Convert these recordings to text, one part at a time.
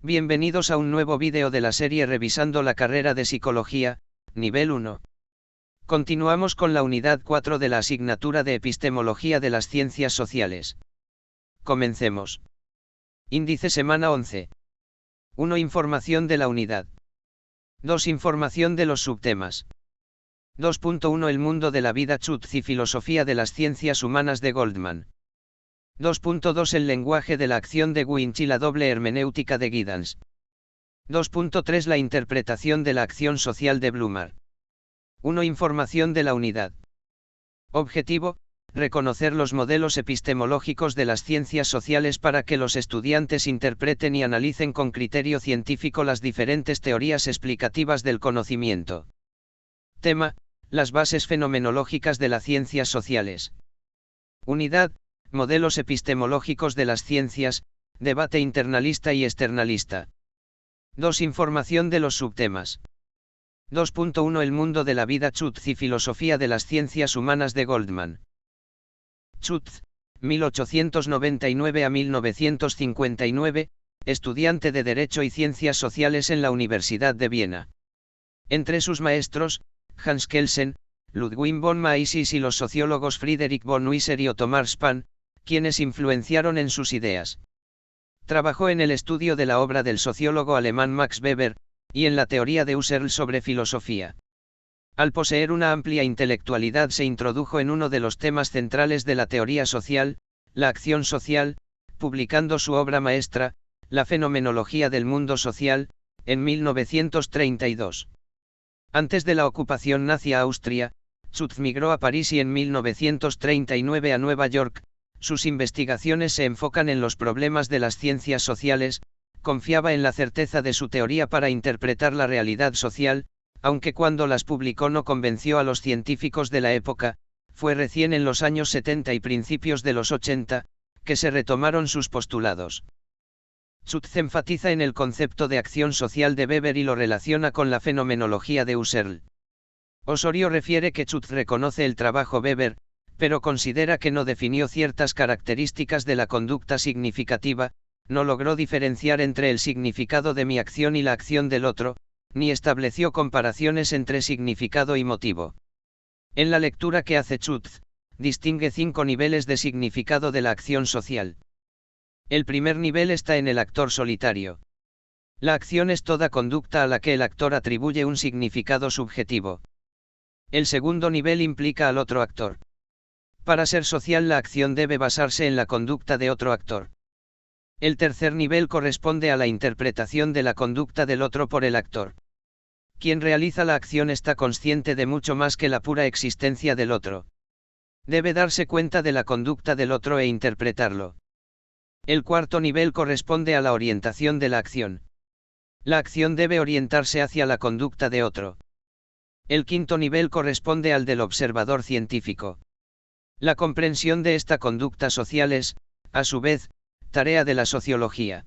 Bienvenidos a un nuevo vídeo de la serie Revisando la carrera de Psicología, nivel 1. Continuamos con la unidad 4 de la asignatura de Epistemología de las Ciencias Sociales. Comencemos. Índice semana 11. 1. Información de la unidad. 2. Información de los subtemas. 2.1 El mundo de la vida Chutz y filosofía de las ciencias humanas de Goldman. 2.2 El lenguaje de la acción de Winch y la doble hermenéutica de Giddens. 2.3 La interpretación de la acción social de Blumar. 1. Información de la unidad. Objetivo: reconocer los modelos epistemológicos de las ciencias sociales para que los estudiantes interpreten y analicen con criterio científico las diferentes teorías explicativas del conocimiento. Tema: las bases fenomenológicas de las ciencias sociales. Unidad: modelos epistemológicos de las ciencias, debate internalista y externalista. 2. Información de los subtemas. 2.1 El mundo de la vida Chutz y filosofía de las ciencias humanas de Goldman. Chutz, 1899 a 1959, estudiante de Derecho y Ciencias Sociales en la Universidad de Viena. Entre sus maestros, Hans Kelsen, Ludwig von Mises y los sociólogos Friedrich von Wieser y Otto Spahn, quienes influenciaron en sus ideas. Trabajó en el estudio de la obra del sociólogo alemán Max Weber, y en la teoría de Husserl sobre filosofía. Al poseer una amplia intelectualidad se introdujo en uno de los temas centrales de la teoría social, la acción social, publicando su obra maestra, La fenomenología del mundo social, en 1932. Antes de la ocupación nazi a Austria, Chutz migró a París y en 1939 a Nueva York. Sus investigaciones se enfocan en los problemas de las ciencias sociales. Confiaba en la certeza de su teoría para interpretar la realidad social, aunque cuando las publicó no convenció a los científicos de la época. Fue recién en los años 70 y principios de los 80, que se retomaron sus postulados. Chutz enfatiza en el concepto de acción social de Weber y lo relaciona con la fenomenología de Husserl. Osorio refiere que Chutz reconoce el trabajo Weber, pero considera que no definió ciertas características de la conducta significativa, no logró diferenciar entre el significado de mi acción y la acción del otro, ni estableció comparaciones entre significado y motivo. En la lectura que hace Chutz, distingue 5 niveles de significado de la acción social. El primer nivel está en el actor solitario. La acción es toda conducta a la que el actor atribuye un significado subjetivo. El segundo nivel implica al otro actor. Para ser social, la acción debe basarse en la conducta de otro actor. El tercer nivel corresponde a la interpretación de la conducta del otro por el actor. Quien realiza la acción está consciente de mucho más que la pura existencia del otro. Debe darse cuenta de la conducta del otro e interpretarlo. El cuarto nivel corresponde a la orientación de la acción. La acción debe orientarse hacia la conducta de otro. El quinto nivel corresponde al del observador científico. La comprensión de esta conducta social es, a su vez, tarea de la sociología.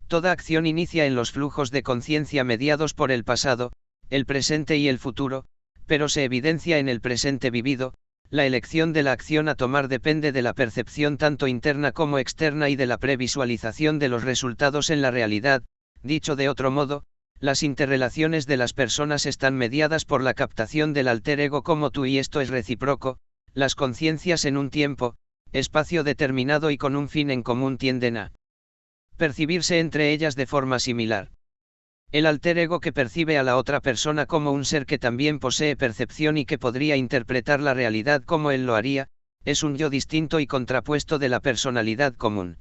Toda acción inicia en los flujos de conciencia mediados por el pasado, el presente y el futuro, pero se evidencia en el presente vivido. La elección de la acción a tomar depende de la percepción tanto interna como externa y de la previsualización de los resultados en la realidad. Dicho de otro modo, las interrelaciones de las personas están mediadas por la captación del alter ego como tú, y esto es recíproco. Las conciencias en un tiempo, espacio determinado y con un fin en común tienden a percibirse entre ellas de forma similar. El alter ego que percibe a la otra persona como un ser que también posee percepción y que podría interpretar la realidad como él lo haría, es un yo distinto y contrapuesto de la personalidad común.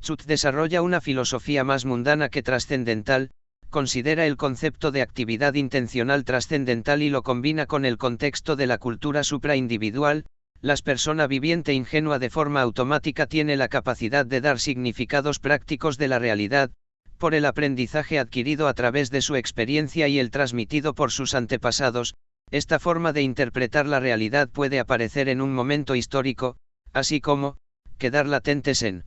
Chutz desarrolla una filosofía más mundana que trascendental, considera el concepto de actividad intencional trascendental y lo combina con el contexto de la cultura supraindividual. La persona viviente ingenua de forma automática tiene la capacidad de dar significados prácticos de la realidad, por el aprendizaje adquirido a través de su experiencia y el transmitido por sus antepasados. Esta forma de interpretar la realidad puede aparecer en un momento histórico, así como quedar latentes en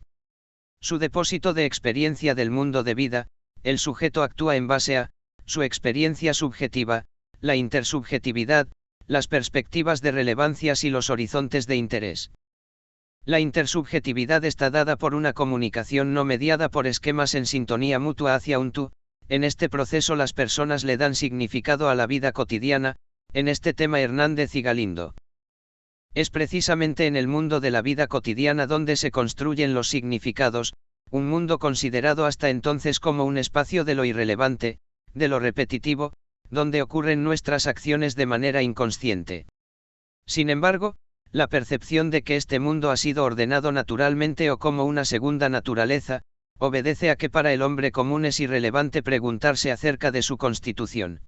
su depósito de experiencia del mundo de vida. El sujeto actúa en base a su experiencia subjetiva, la intersubjetividad, las perspectivas de relevancias y los horizontes de interés. La intersubjetividad está dada por una comunicación no mediada por esquemas en sintonía mutua hacia un tú. En este proceso las personas le dan significado a la vida cotidiana. En este tema Hernández y Galindo. Es precisamente en el mundo de la vida cotidiana donde se construyen los significados, un mundo considerado hasta entonces como un espacio de lo irrelevante, de lo repetitivo, donde ocurren nuestras acciones de manera inconsciente. Sin embargo, la percepción de que este mundo ha sido ordenado naturalmente o como una segunda naturaleza, obedece a que para el hombre común es irrelevante preguntarse acerca de su constitución.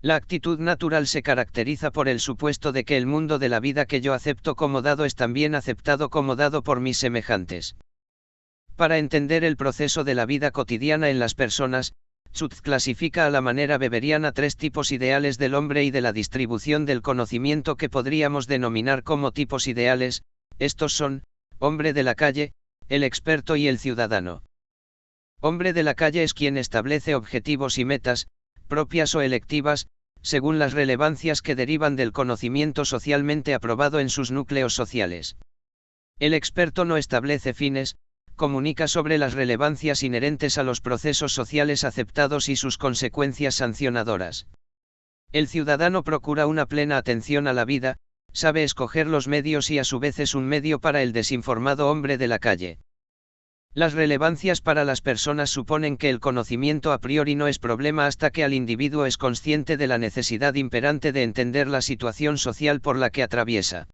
La actitud natural se caracteriza por el supuesto de que el mundo de la vida que yo acepto como dado es también aceptado como dado por mis semejantes. Para entender el proceso de la vida cotidiana en las personas, Schutz clasifica a la manera weberiana tres tipos ideales del hombre y de la distribución del conocimiento que podríamos denominar como tipos ideales. Estos son, hombre de la calle, el experto y el ciudadano. Hombre de la calle es quien establece objetivos y metas, propias o electivas, según las relevancias que derivan del conocimiento socialmente aprobado en sus núcleos sociales. El experto no establece fines, comunica sobre las relevancias inherentes a los procesos sociales aceptados y sus consecuencias sancionadoras. El ciudadano procura una plena atención a la vida, sabe escoger los medios y a su vez es un medio para el desinformado hombre de la calle. Las relevancias para las personas suponen que el conocimiento a priori no es problema hasta que el individuo es consciente de la necesidad imperante de entender la situación social por la que atraviesa.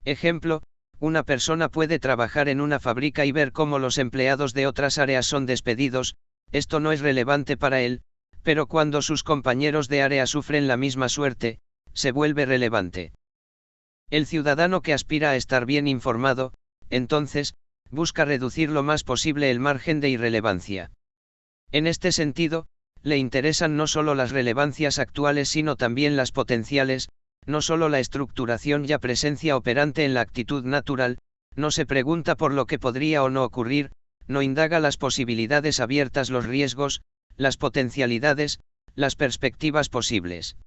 Ejemplo, una persona puede trabajar en una fábrica y ver cómo los empleados de otras áreas son despedidos. Esto no es relevante para él, pero cuando sus compañeros de área sufren la misma suerte, se vuelve relevante. El ciudadano que aspira a estar bien informado, entonces, busca reducir lo más posible el margen de irrelevancia. En este sentido, le interesan no solo las relevancias actuales sino también las potenciales, no solo la estructuración ya presencia operante en la actitud natural, no se pregunta por lo que podría o no ocurrir, no indaga las posibilidades abiertas, los riesgos, las potencialidades, las perspectivas posibles.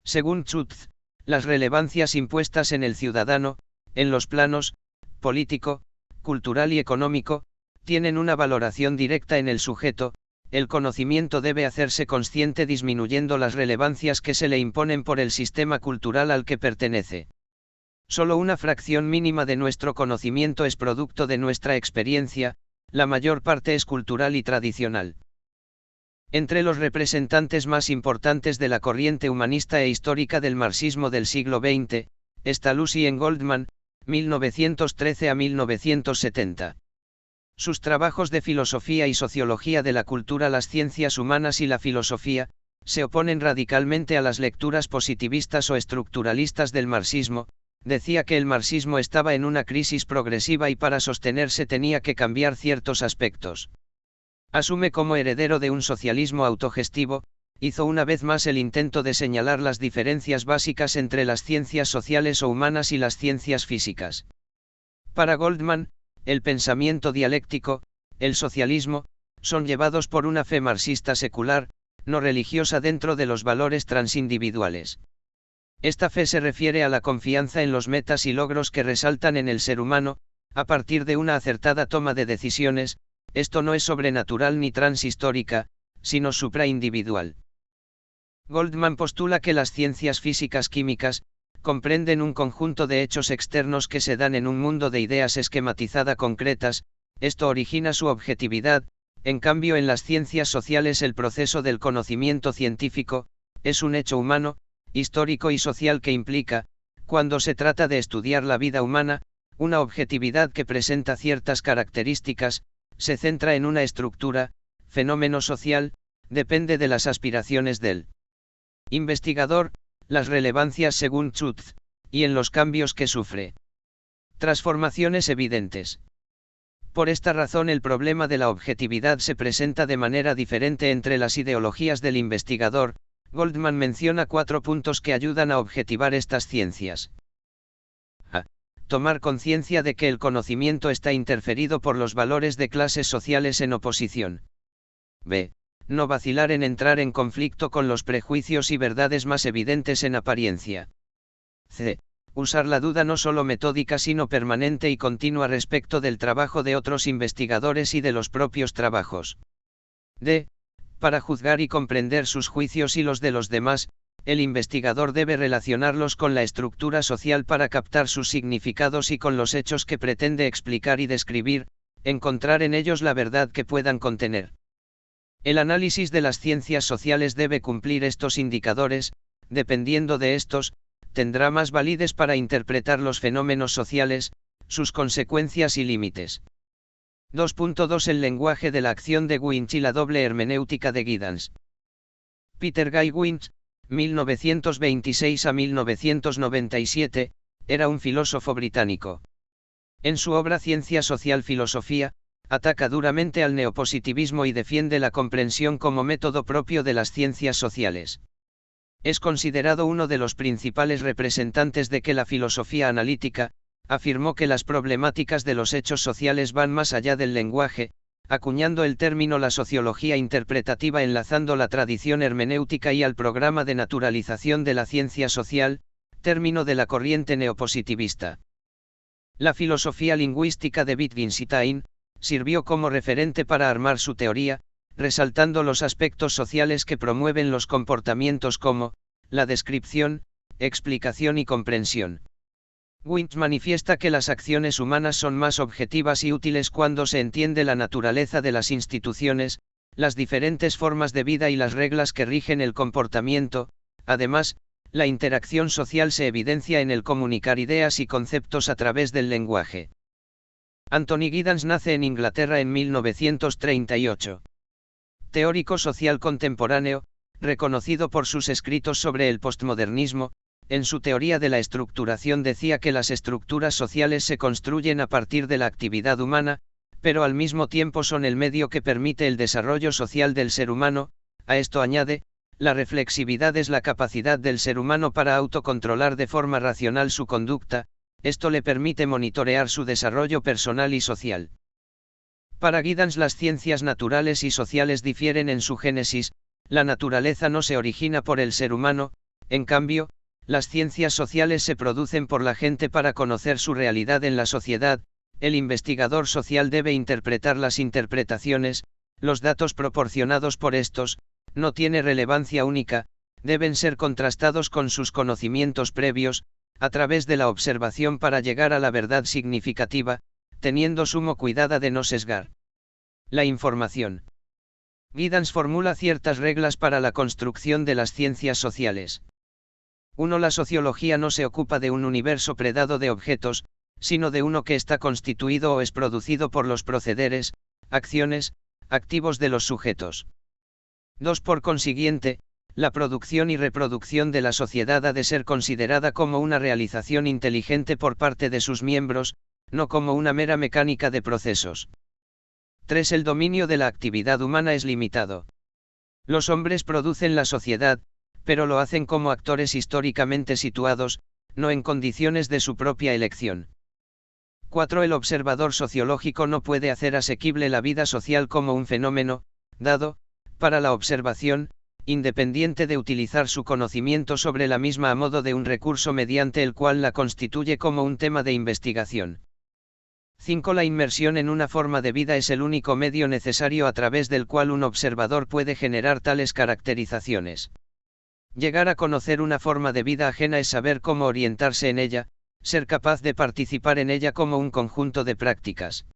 Según Schutz, las relevancias impuestas en el ciudadano, en los planos político, cultural y económico, tienen una valoración directa en el sujeto. El conocimiento debe hacerse consciente disminuyendo las relevancias que se le imponen por el sistema cultural al que pertenece. Solo una fracción mínima de nuestro conocimiento es producto de nuestra experiencia, la mayor parte es cultural y tradicional. Entre los representantes más importantes de la corriente humanista e histórica del marxismo del siglo XX, está Lucien Goldman, 1913 a 1970. Sus trabajos de filosofía y sociología de la cultura, las ciencias humanas y la filosofía, se oponen radicalmente a las lecturas positivistas o estructuralistas del marxismo. Decía que el marxismo estaba en una crisis progresiva y para sostenerse tenía que cambiar ciertos aspectos. Asume como heredero de un socialismo autogestivo, hizo una vez más el intento de señalar las diferencias básicas entre las ciencias sociales o humanas y las ciencias físicas. Para Goldman, el pensamiento dialéctico, el socialismo, son llevados por una fe marxista secular, no religiosa dentro de los valores transindividuales. Esta fe se refiere a la confianza en los metas y logros que resaltan en el ser humano, a partir de una acertada toma de decisiones. Esto no es sobrenatural ni transhistórica, sino supraindividual. Goldman postula que las ciencias físicas químicas comprenden un conjunto de hechos externos que se dan en un mundo de ideas esquematizada concretas. Esto origina su objetividad. En cambio, en las ciencias sociales el proceso del conocimiento científico es un hecho humano, histórico y social que implica, cuando se trata de estudiar la vida humana, una objetividad que presenta ciertas características, se centra en una estructura, fenómeno social, depende de las aspiraciones del investigador, las relevancias según Schutz, y en los cambios que sufre. Transformaciones evidentes. Por esta razón el problema de la objetividad se presenta de manera diferente entre las ideologías del investigador. Goldman menciona 4 puntos que ayudan a objetivar estas ciencias. A. Tomar conciencia de que el conocimiento está interferido por los valores de clases sociales en oposición. B. No vacilar en entrar en conflicto con los prejuicios y verdades más evidentes en apariencia. C. usar la duda no solo metódica sino permanente y continua respecto del trabajo de otros investigadores y de los propios trabajos. D. Para juzgar y comprender sus juicios y los de los demás, el investigador debe relacionarlos con la estructura social para captar sus significados y con los hechos que pretende explicar y describir, encontrar en ellos la verdad que puedan contener. El análisis de las ciencias sociales debe cumplir estos indicadores, dependiendo de estos, tendrá más validez para interpretar los fenómenos sociales, sus consecuencias y límites. 2.2 El lenguaje de la acción de Winch y la doble hermenéutica de Giddens. Peter Guy Winch, 1926 a 1997, era un filósofo británico. En su obra Ciencia Social Filosofía, ataca duramente al neopositivismo y defiende la comprensión como método propio de las ciencias sociales. Es considerado uno de los principales representantes de que la filosofía analítica, afirmó que las problemáticas de los hechos sociales van más allá del lenguaje, acuñando el término la sociología interpretativa enlazando la tradición hermenéutica y al programa de naturalización de la ciencia social, término de la corriente neopositivista. La filosofía lingüística de Wittgenstein sirvió como referente para armar su teoría, resaltando los aspectos sociales que promueven los comportamientos como la descripción, explicación y comprensión. Winch manifiesta que las acciones humanas son más objetivas y útiles cuando se entiende la naturaleza de las instituciones, las diferentes formas de vida y las reglas que rigen el comportamiento. Además, la interacción social se evidencia en el comunicar ideas y conceptos a través del lenguaje. Anthony Giddens nace en Inglaterra en 1938. Teórico social contemporáneo, reconocido por sus escritos sobre el postmodernismo, en su teoría de la estructuración decía que las estructuras sociales se construyen a partir de la actividad humana, pero al mismo tiempo son el medio que permite el desarrollo social del ser humano. A esto añade, la reflexividad es la capacidad del ser humano para autocontrolar de forma racional su conducta, esto le permite monitorear su desarrollo personal y social. Para Giddens las ciencias naturales y sociales difieren en su génesis, la naturaleza no se origina por el ser humano, en cambio, las ciencias sociales se producen por la gente para conocer su realidad en la sociedad. El investigador social debe interpretar las interpretaciones, los datos proporcionados por estos, no tiene relevancia única, deben ser contrastados con sus conocimientos previos, a través de la observación para llegar a la verdad significativa, teniendo sumo cuidado de no sesgar la información. Giddens formula ciertas reglas para la construcción de las ciencias sociales. 1. La sociología no se ocupa de un universo predado de objetos, sino de uno que está constituido o es producido por los procederes, acciones, activos de los sujetos. 2. Por consiguiente, la producción y reproducción de la sociedad ha de ser considerada como una realización inteligente por parte de sus miembros, no como una mera mecánica de procesos. 3. El dominio de la actividad humana es limitado. Los hombres producen la sociedad, pero lo hacen como actores históricamente situados, no en condiciones de su propia elección. 4. El observador sociológico no puede hacer asequible la vida social como un fenómeno, dado, para la observación, independiente de utilizar su conocimiento sobre la misma a modo de un recurso mediante el cual la constituye como un tema de investigación. 5. La inmersión en una forma de vida es el único medio necesario a través del cual un observador puede generar tales caracterizaciones. Llegar a conocer una forma de vida ajena es saber cómo orientarse en ella, ser capaz de participar en ella como un conjunto de prácticas.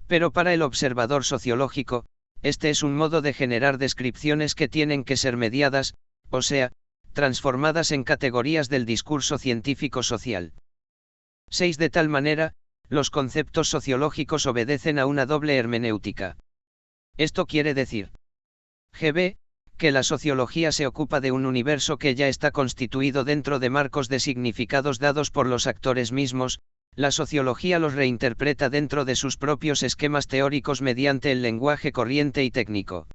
Pero para el observador sociológico, este es un modo de generar descripciones que tienen que ser mediadas, o sea, transformadas en categorías del discurso científico social. 6. De tal manera, los conceptos sociológicos obedecen a una doble hermenéutica. Esto quiere decir, GB, que la sociología se ocupa de un universo que ya está constituido dentro de marcos de significados dados por los actores mismos, la sociología los reinterpreta dentro de sus propios esquemas teóricos mediante el lenguaje corriente y técnico.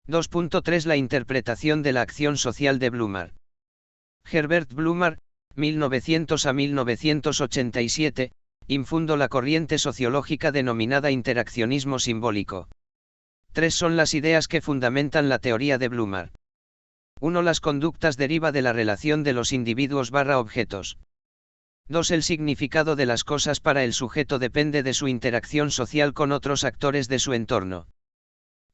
2.3 La interpretación de la acción social de Blumar. Herbert Blumar, 1900 a 1987, infundó la corriente sociológica denominada interaccionismo simbólico. 3 son las ideas que fundamentan la teoría de Blumar. 1. Las conductas deriva de la relación de los individuos/objetos. 2. El significado de las cosas para el sujeto depende de su interacción social con otros actores de su entorno.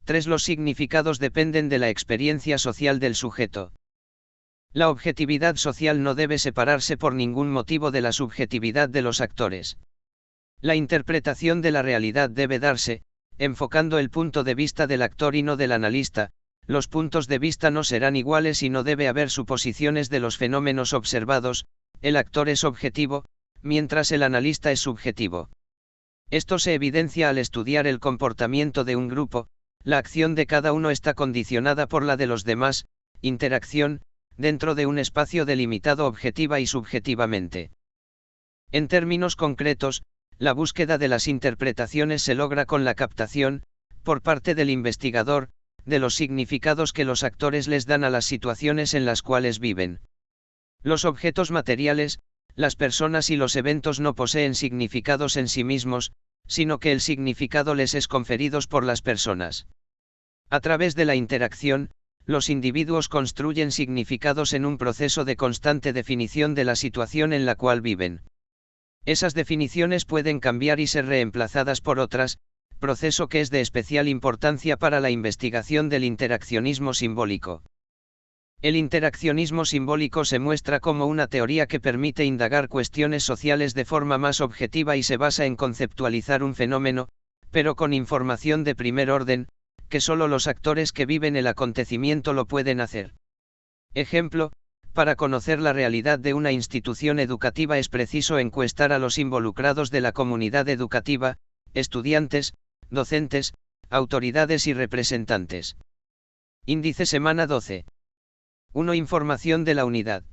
3. Los significados dependen de la experiencia social del sujeto. La objetividad social no debe separarse por ningún motivo de la subjetividad de los actores. La interpretación de la realidad debe darse, enfocando el punto de vista del actor y no del analista. Los puntos de vista no serán iguales y no debe haber suposiciones de los fenómenos observados. El actor es objetivo, mientras el analista es subjetivo. Esto se evidencia al estudiar el comportamiento de un grupo. La acción de cada uno está condicionada por la de los demás. Interacción, dentro de un espacio delimitado objetiva y subjetivamente. En términos concretos, la búsqueda de las interpretaciones se logra con la captación, por parte del investigador, de los significados que los actores les dan a las situaciones en las cuales viven. Los objetos materiales, las personas y los eventos no poseen significados en sí mismos, sino que el significado les es conferido por las personas. A través de la interacción, los individuos construyen significados en un proceso de constante definición de la situación en la cual viven. Esas definiciones pueden cambiar y ser reemplazadas por otras, proceso que es de especial importancia para la investigación del interaccionismo simbólico. El interaccionismo simbólico se muestra como una teoría que permite indagar cuestiones sociales de forma más objetiva y se basa en conceptualizar un fenómeno, pero con información de primer orden, que solo los actores que viven el acontecimiento lo pueden hacer. Ejemplo, para conocer la realidad de una institución educativa es preciso encuestar a los involucrados de la comunidad educativa, estudiantes, docentes, autoridades y representantes. Índice semana 12. 1. Información de la unidad.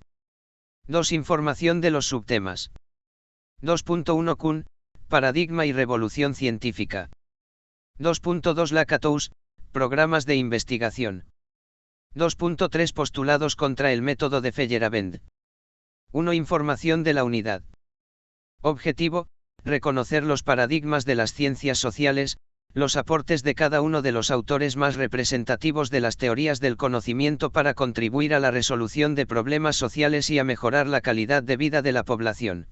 2. Información de los subtemas. 2.1 CUN, paradigma y revolución científica. 2.2 Lakatous, programas de investigación. 2.3 Postulados contra el método de Feyerabend. 1. Información de la unidad. Objetivo: reconocer los paradigmas de las ciencias sociales, los aportes de cada uno de los autores más representativos de las teorías del conocimiento para contribuir a la resolución de problemas sociales y a mejorar la calidad de vida de la población.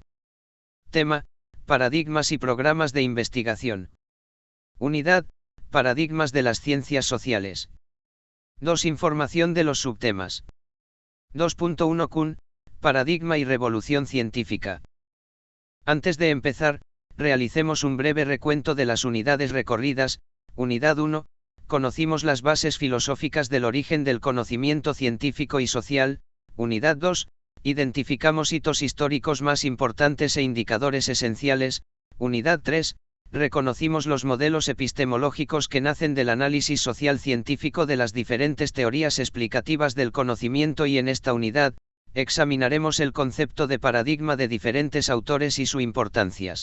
Tema: paradigmas y programas de investigación. Unidad: paradigmas de las ciencias sociales. 2. Información de los subtemas. 2.1 CUN, paradigma y revolución científica. Antes de empezar, realicemos un breve recuento de las unidades recorridas. Unidad 1, conocimos las bases filosóficas del origen del conocimiento científico y social. Unidad 2, identificamos hitos históricos más importantes e indicadores esenciales. Unidad 3, reconocimos los modelos epistemológicos que nacen del análisis social científico de las diferentes teorías explicativas del conocimiento y en esta unidad, examinaremos el concepto de paradigma de diferentes autores y su importancia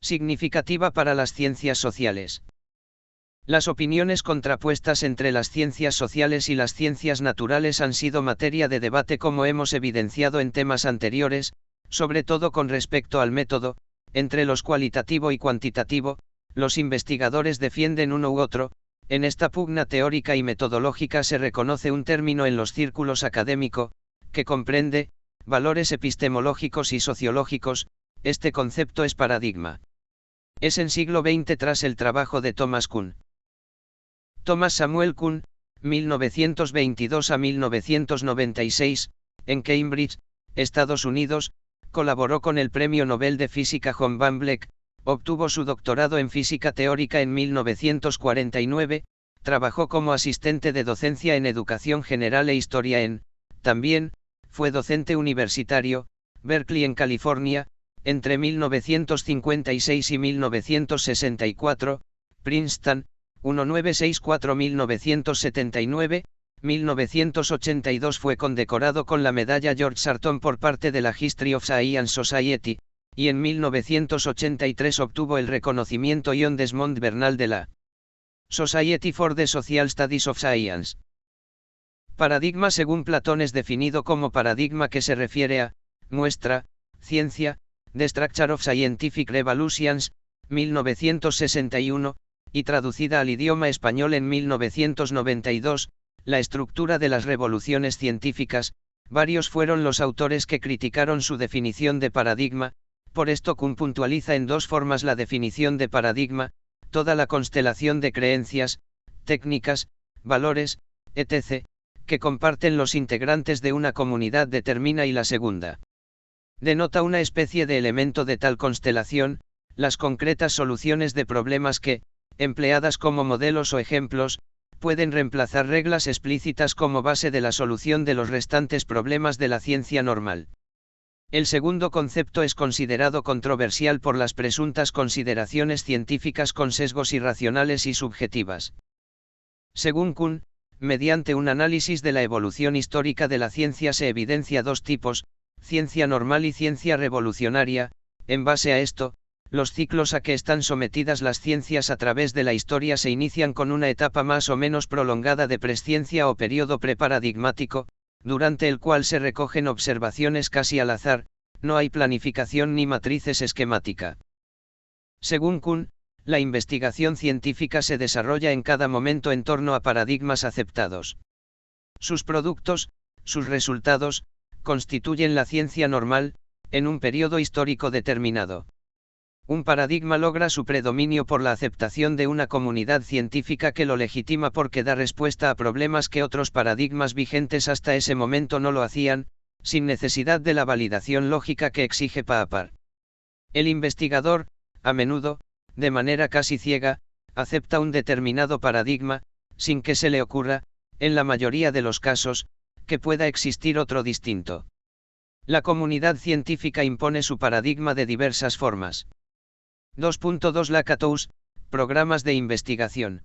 significativa para las ciencias sociales. Las opiniones contrapuestas entre las ciencias sociales y las ciencias naturales han sido materia de debate como hemos evidenciado en temas anteriores, sobre todo con respecto al método. Entre los cualitativo y cuantitativo, los investigadores defienden uno u otro. En esta pugna teórica y metodológica se reconoce un término en los círculos académico, que comprende valores epistemológicos y sociológicos. Este concepto es paradigma. Es en siglo XX tras el trabajo de Thomas Kuhn. Thomas Samuel Kuhn, 1922 a 1996, en Cambridge, Estados Unidos, colaboró con el Premio Nobel de Física John Van Vleck, obtuvo su doctorado en física teórica en 1949, trabajó como asistente de docencia en educación general e historia también, fue docente universitario, Berkeley en California, entre 1956 y 1964, Princeton, 1964-1979, 1982 fue condecorado con la medalla George Sarton por parte de la History of Science Society, y en 1983 obtuvo el reconocimiento Ion Desmond Bernal de la Society for the Social Studies of Science. Paradigma según Platón es definido como paradigma que se refiere a muestra, ciencia, The Structure of Scientific Revolutions, 1961, y traducida al idioma español en 1992, La estructura de las revoluciones científicas, Varios fueron los autores que criticaron su definición de paradigma, por esto Kuhn puntualiza en dos formas la definición de paradigma: toda la constelación de creencias, técnicas, valores, etc., que comparten los integrantes de una comunidad determina, y la segunda denota una especie de elemento de tal constelación, las concretas soluciones de problemas que, empleadas como modelos o ejemplos, pueden reemplazar reglas explícitas como base de la solución de los restantes problemas de la ciencia normal. El segundo concepto es considerado controversial por las presuntas consideraciones científicas con sesgos irracionales y subjetivas. Según Kuhn, mediante un análisis de la evolución histórica de la ciencia se evidencia dos tipos, ciencia normal y ciencia revolucionaria. En base a esto, los ciclos a que están sometidas las ciencias a través de la historia se inician con una etapa más o menos prolongada de presciencia o periodo preparadigmático, durante el cual se recogen observaciones casi al azar, no hay planificación ni matrices esquemática. Según Kuhn, la investigación científica se desarrolla en cada momento en torno a paradigmas aceptados. Sus productos, sus resultados, constituyen la ciencia normal, en un periodo histórico determinado. Un paradigma logra su predominio por la aceptación de una comunidad científica que lo legitima porque da respuesta a problemas que otros paradigmas vigentes hasta ese momento no lo hacían, sin necesidad de la validación lógica que exige Papar. El investigador, a menudo, de manera casi ciega, acepta un determinado paradigma, sin que se le ocurra, en la mayoría de los casos, que pueda existir otro distinto. La comunidad científica impone su paradigma de diversas formas. 2.2 Lakatous, programas de investigación.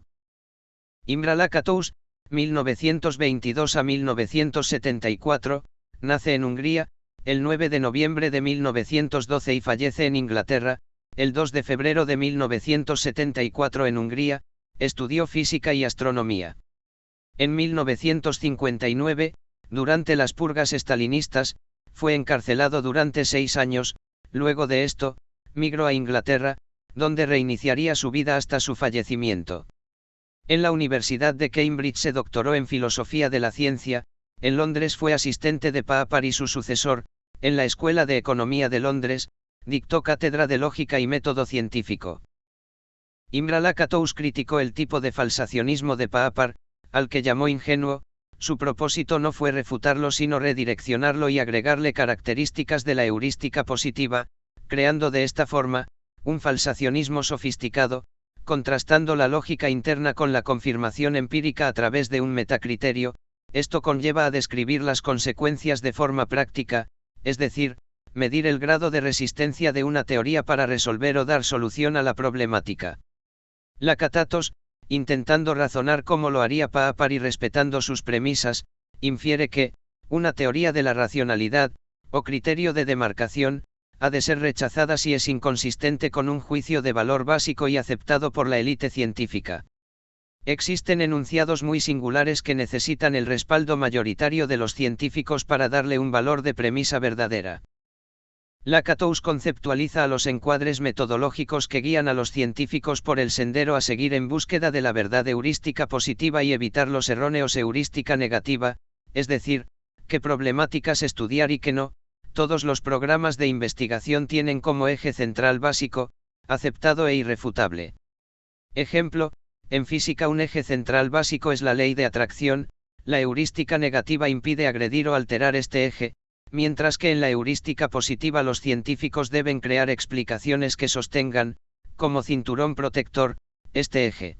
Imre Lakatous, 1922 a 1974, nace en Hungría, el 9 de noviembre de 1912 y fallece en Inglaterra, el 2 de febrero de 1974 en Hungría. Estudió física y astronomía. En 1959, durante las purgas estalinistas, fue encarcelado durante 6 años, luego de esto, migró a Inglaterra, donde reiniciaría su vida hasta su fallecimiento. En la Universidad de Cambridge se doctoró en Filosofía de la Ciencia. En Londres fue asistente de Papar y su sucesor. En la Escuela de Economía de Londres, dictó cátedra de Lógica y Método Científico. Imre Lakatous criticó el tipo de falsacionismo de Papar, al que llamó ingenuo. Su propósito no fue refutarlo sino redireccionarlo y agregarle características de la heurística positiva, creando de esta forma, un falsacionismo sofisticado, contrastando la lógica interna con la confirmación empírica a través de un metacriterio. Esto conlleva a describir las consecuencias de forma práctica, es decir, medir el grado de resistencia de una teoría para resolver o dar solución a la problemática. Lakatous, intentando razonar como lo haría Papar y respetando sus premisas, infiere que, una teoría de la racionalidad, o criterio de demarcación, ha de ser rechazada si es inconsistente con un juicio de valor básico y aceptado por la élite científica. Existen enunciados muy singulares que necesitan el respaldo mayoritario de los científicos para darle un valor de premisa verdadera. Lakatous conceptualiza a los encuadres metodológicos que guían a los científicos por el sendero a seguir en búsqueda de la verdad heurística positiva y evitar los erróneos heurística negativa, es decir, qué problemáticas estudiar y qué no. Todos los programas de investigación tienen como eje central básico, aceptado e irrefutable. Ejemplo, en física un eje central básico es la ley de atracción. La heurística negativa impide agredir o alterar este eje, mientras que en la heurística positiva los científicos deben crear explicaciones que sostengan, como cinturón protector, este eje.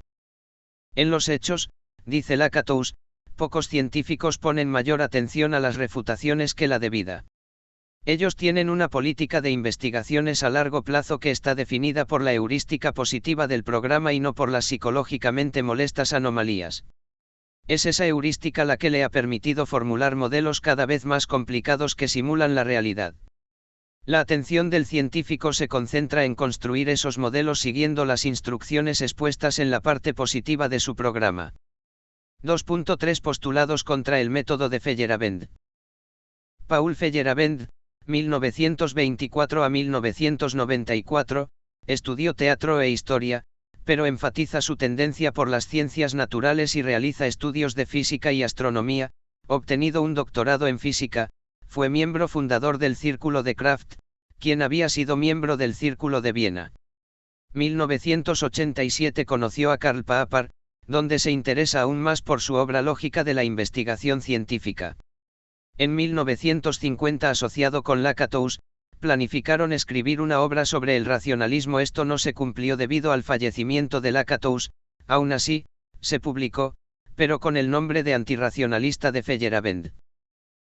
En los hechos, dice Lakatous, pocos científicos ponen mayor atención a las refutaciones que la debida. Ellos tienen una política de investigaciones a largo plazo que está definida por la heurística positiva del programa y no por las psicológicamente molestas anomalías. Es esa heurística la que le ha permitido formular modelos cada vez más complicados que simulan la realidad. La atención del científico se concentra en construir esos modelos siguiendo las instrucciones expuestas en la parte positiva de su programa. 2.3 Postulados contra el método de Feyerabend. Paul Feyerabend, 1924 a 1994, estudió teatro e historia, pero enfatiza su tendencia por las ciencias naturales y realiza estudios de física y astronomía. Obtenido un doctorado en física, fue miembro fundador del Círculo de Kraft, quien había sido miembro del Círculo de Viena. 1987 conoció a Karl Popper, donde se interesa aún más por su obra Lógica de la investigación científica. En 1950, asociado con Lakatos, planificaron escribir una obra sobre el racionalismo. Esto no se cumplió debido al fallecimiento de Lakatos, aún así, se publicó, pero con el nombre de Antirracionalista de Feyerabend.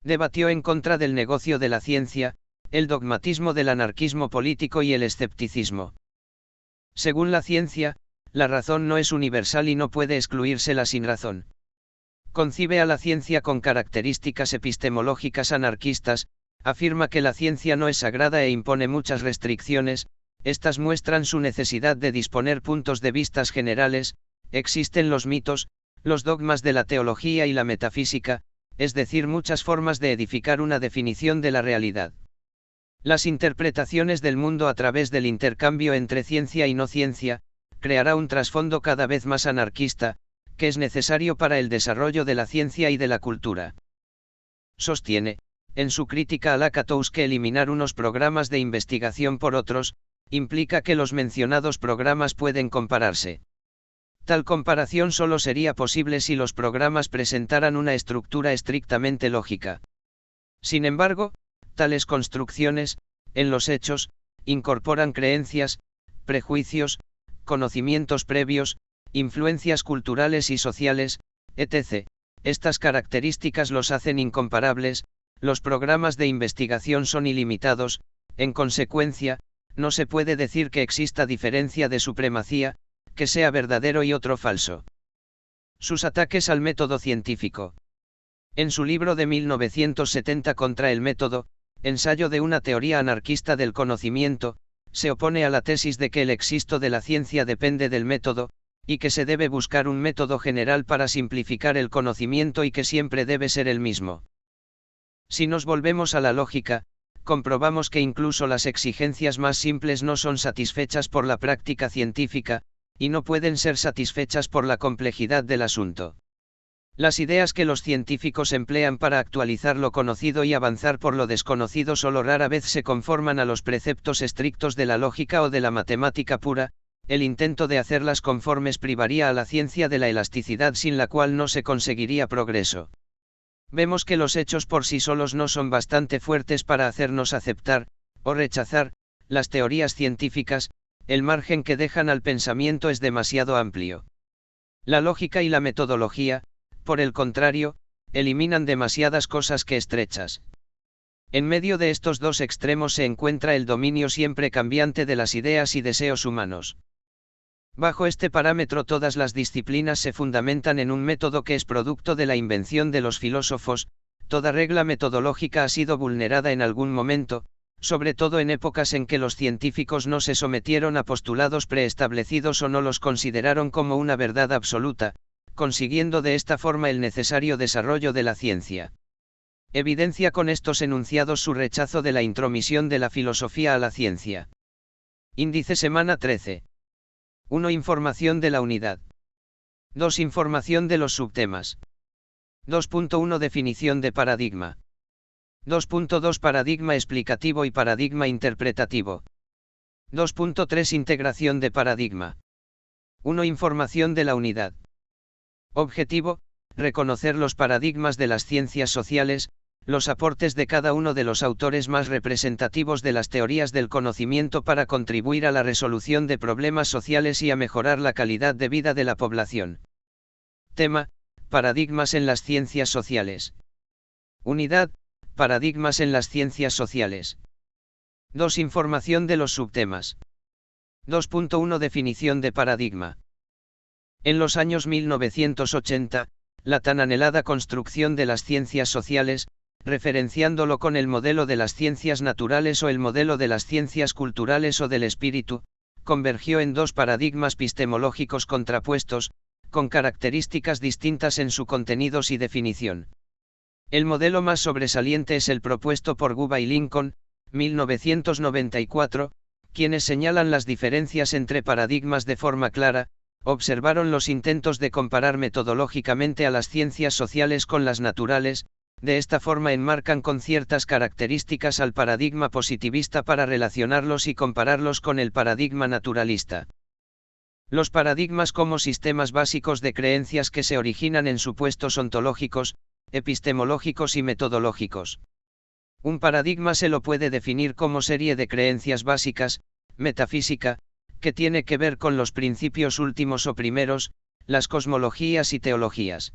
Debatió en contra del negocio de la ciencia, el dogmatismo del anarquismo político y el escepticismo. Según la ciencia, la razón no es universal y no puede excluírsela sin razón. Concibe a la ciencia con características epistemológicas anarquistas, afirma que la ciencia no es sagrada e impone muchas restricciones. Estas muestran su necesidad de disponer puntos de vista generales. Existen los mitos, los dogmas de la teología y la metafísica, es decir, muchas formas de edificar una definición de la realidad. Las interpretaciones del mundo a través del intercambio entre ciencia y no ciencia, creará un trasfondo cada vez más anarquista, que es necesario para el desarrollo de la ciencia y de la cultura. Sostiene, en su crítica a Lakatos, que eliminar unos programas de investigación por otros, implica que los mencionados programas pueden compararse. Tal comparación solo sería posible si los programas presentaran una estructura estrictamente lógica. Sin embargo, tales construcciones, en los hechos, incorporan creencias, prejuicios, conocimientos previos, influencias culturales y sociales, etc. Estas características los hacen incomparables. Los programas de investigación son ilimitados, en consecuencia, no se puede decir que exista diferencia de supremacía, que sea verdadero y otro falso. Sus ataques al método científico. En su libro de 1970 Contra el método, ensayo de una teoría anarquista del conocimiento, se opone a la tesis de que el éxito de la ciencia depende del método, y que se debe buscar un método general para simplificar el conocimiento y que siempre debe ser el mismo. Si nos volvemos a la lógica, comprobamos que incluso las exigencias más simples no son satisfechas por la práctica científica, y no pueden ser satisfechas por la complejidad del asunto. Las ideas que los científicos emplean para actualizar lo conocido y avanzar por lo desconocido solo rara vez se conforman a los preceptos estrictos de la lógica o de la matemática pura. El intento de hacerlas conformes privaría a la ciencia de la elasticidad sin la cual no se conseguiría progreso. Vemos que los hechos por sí solos no son bastante fuertes para hacernos aceptar, o rechazar, las teorías científicas. El margen que dejan al pensamiento es demasiado amplio. La lógica y la metodología, por el contrario, eliminan demasiadas cosas que estrechas. En medio de estos dos extremos se encuentra el dominio siempre cambiante de las ideas y deseos humanos. Bajo este parámetro todas las disciplinas se fundamentan en un método que es producto de la invención de los filósofos. Toda regla metodológica ha sido vulnerada en algún momento, sobre todo en épocas en que los científicos no se sometieron a postulados preestablecidos o no los consideraron como una verdad absoluta, consiguiendo de esta forma el necesario desarrollo de la ciencia. Evidencia con estos enunciados su rechazo de la intromisión de la filosofía a la ciencia. Índice semana 13. 1. Información de la unidad. 2. Información de los subtemas. 2.1 Definición de paradigma. 2.2 Paradigma explicativo y paradigma interpretativo. 2.3 Integración de paradigma. 1. Información de la unidad. Objetivo: reconocer los paradigmas de las ciencias sociales, los aportes de cada uno de los autores más representativos de las teorías del conocimiento para contribuir a la resolución de problemas sociales y a mejorar la calidad de vida de la población. Tema: paradigmas en las ciencias sociales. Unidad: paradigmas en las ciencias sociales. 2. Información de los subtemas. 2.1 Definición de paradigma. En los años 1980, la tan anhelada construcción de las ciencias sociales, referenciándolo con el modelo de las ciencias naturales o el modelo de las ciencias culturales o del espíritu, convergió en dos paradigmas epistemológicos contrapuestos, con características distintas en su contenidos y definición. El modelo más sobresaliente es el propuesto por Guba y Lincoln, 1994, quienes señalan las diferencias entre paradigmas de forma clara, observaron los intentos de comparar metodológicamente a las ciencias sociales con las naturales, de esta forma enmarcan con ciertas características al paradigma positivista para relacionarlos y compararlos con el paradigma naturalista. Los paradigmas como sistemas básicos de creencias que se originan en supuestos ontológicos, epistemológicos y metodológicos. Un paradigma se lo puede definir como serie de creencias básicas, metafísica, que tiene que ver con los principios últimos o primeros, las cosmologías y teologías.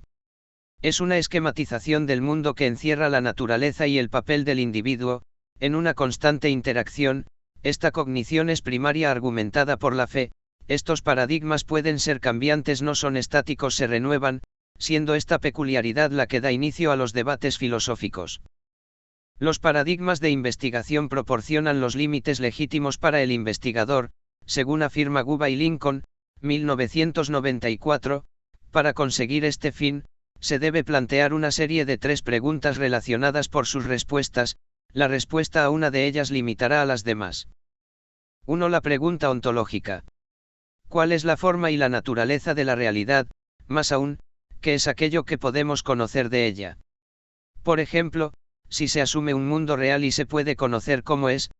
Es una esquematización del mundo que encierra la naturaleza y el papel del individuo, en una constante interacción. Esta cognición es primaria argumentada por la fe. Estos paradigmas pueden ser cambiantes, no son estáticos, se renuevan, siendo esta peculiaridad la que da inicio a los debates filosóficos. Los paradigmas de investigación proporcionan los límites legítimos para el investigador, según afirma Guba y Lincoln, 1994, para conseguir este fin, se debe plantear una serie de 3 preguntas relacionadas por sus respuestas. La respuesta a una de ellas limitará a las demás. 1. La pregunta ontológica. ¿Cuál es la forma y la naturaleza de la realidad? Más aún, ¿qué es aquello que podemos conocer de ella? Por ejemplo, si se asume un mundo real y se puede conocer cómo es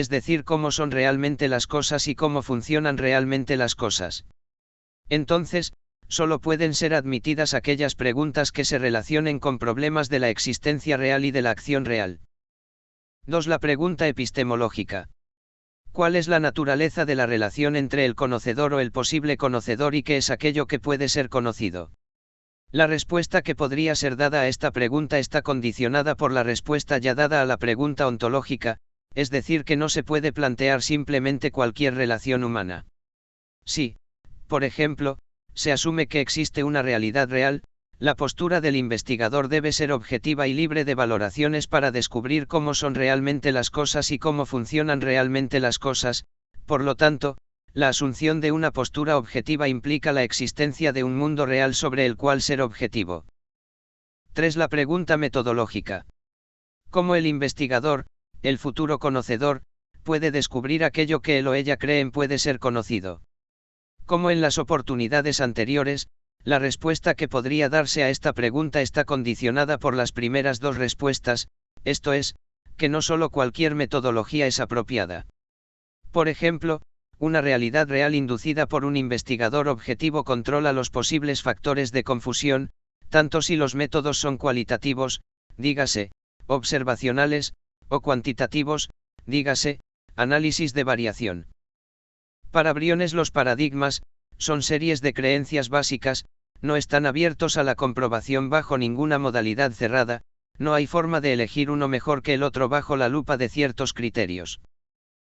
decir, cómo son realmente las cosas y cómo funcionan realmente las cosas. Entonces, solo pueden ser admitidas aquellas preguntas que se relacionen con problemas de la existencia real y de la acción real. 2. La pregunta epistemológica. ¿Cuál es la naturaleza de la relación entre el conocedor o el posible conocedor y qué es aquello que puede ser conocido? La respuesta que podría ser dada a esta pregunta está condicionada por la respuesta ya dada a la pregunta ontológica, es decir, que no se puede plantear simplemente cualquier relación humana. Si, por ejemplo, se asume que existe una realidad real, la postura del investigador debe ser objetiva y libre de valoraciones para descubrir cómo son realmente las cosas y cómo funcionan realmente las cosas. Por lo tanto, la asunción de una postura objetiva implica la existencia de un mundo real sobre el cual ser objetivo. 3. La pregunta metodológica. ¿Cómo el investigador, el futuro conocedor, puede descubrir aquello que él o ella creen puede ser conocido? Como en las oportunidades anteriores, la respuesta que podría darse a esta pregunta está condicionada por las primeras 2 respuestas, esto es, que no solo cualquier metodología es apropiada. Por ejemplo, una realidad real inducida por un investigador objetivo controla los posibles factores de confusión, tanto si los métodos son cualitativos, dígase, observacionales, o cuantitativos, dígase, análisis de variación. Para Briones los paradigmas, son series de creencias básicas, no están abiertos a la comprobación bajo ninguna modalidad cerrada, no hay forma de elegir uno mejor que el otro bajo la lupa de ciertos criterios.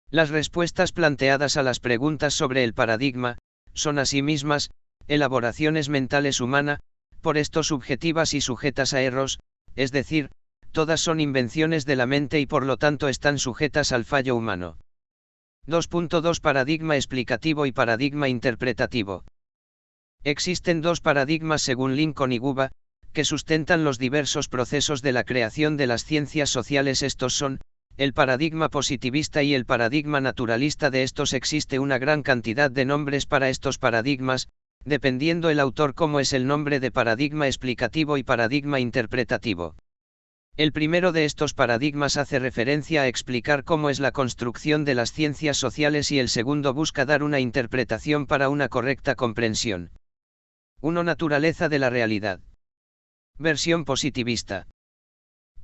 Las respuestas planteadas a las preguntas sobre el paradigma, son asimismas, elaboraciones mentales humanas, por esto subjetivas y sujetas a errores, es decir, todas son invenciones de la mente y por lo tanto están sujetas al fallo humano. 2.2 Paradigma explicativo y paradigma interpretativo. Existen 2 paradigmas según Lincoln y Guba, que sustentan los diversos procesos de la creación de las ciencias sociales. Estos son, el paradigma positivista y el paradigma naturalista. De estos existe una gran cantidad de nombres para estos paradigmas, dependiendo el autor cómo es el nombre de paradigma explicativo y paradigma interpretativo. El primero de estos paradigmas hace referencia a explicar cómo es la construcción de las ciencias sociales y el segundo busca dar una interpretación para una correcta comprensión. 1. Naturaleza de la realidad. Versión positivista.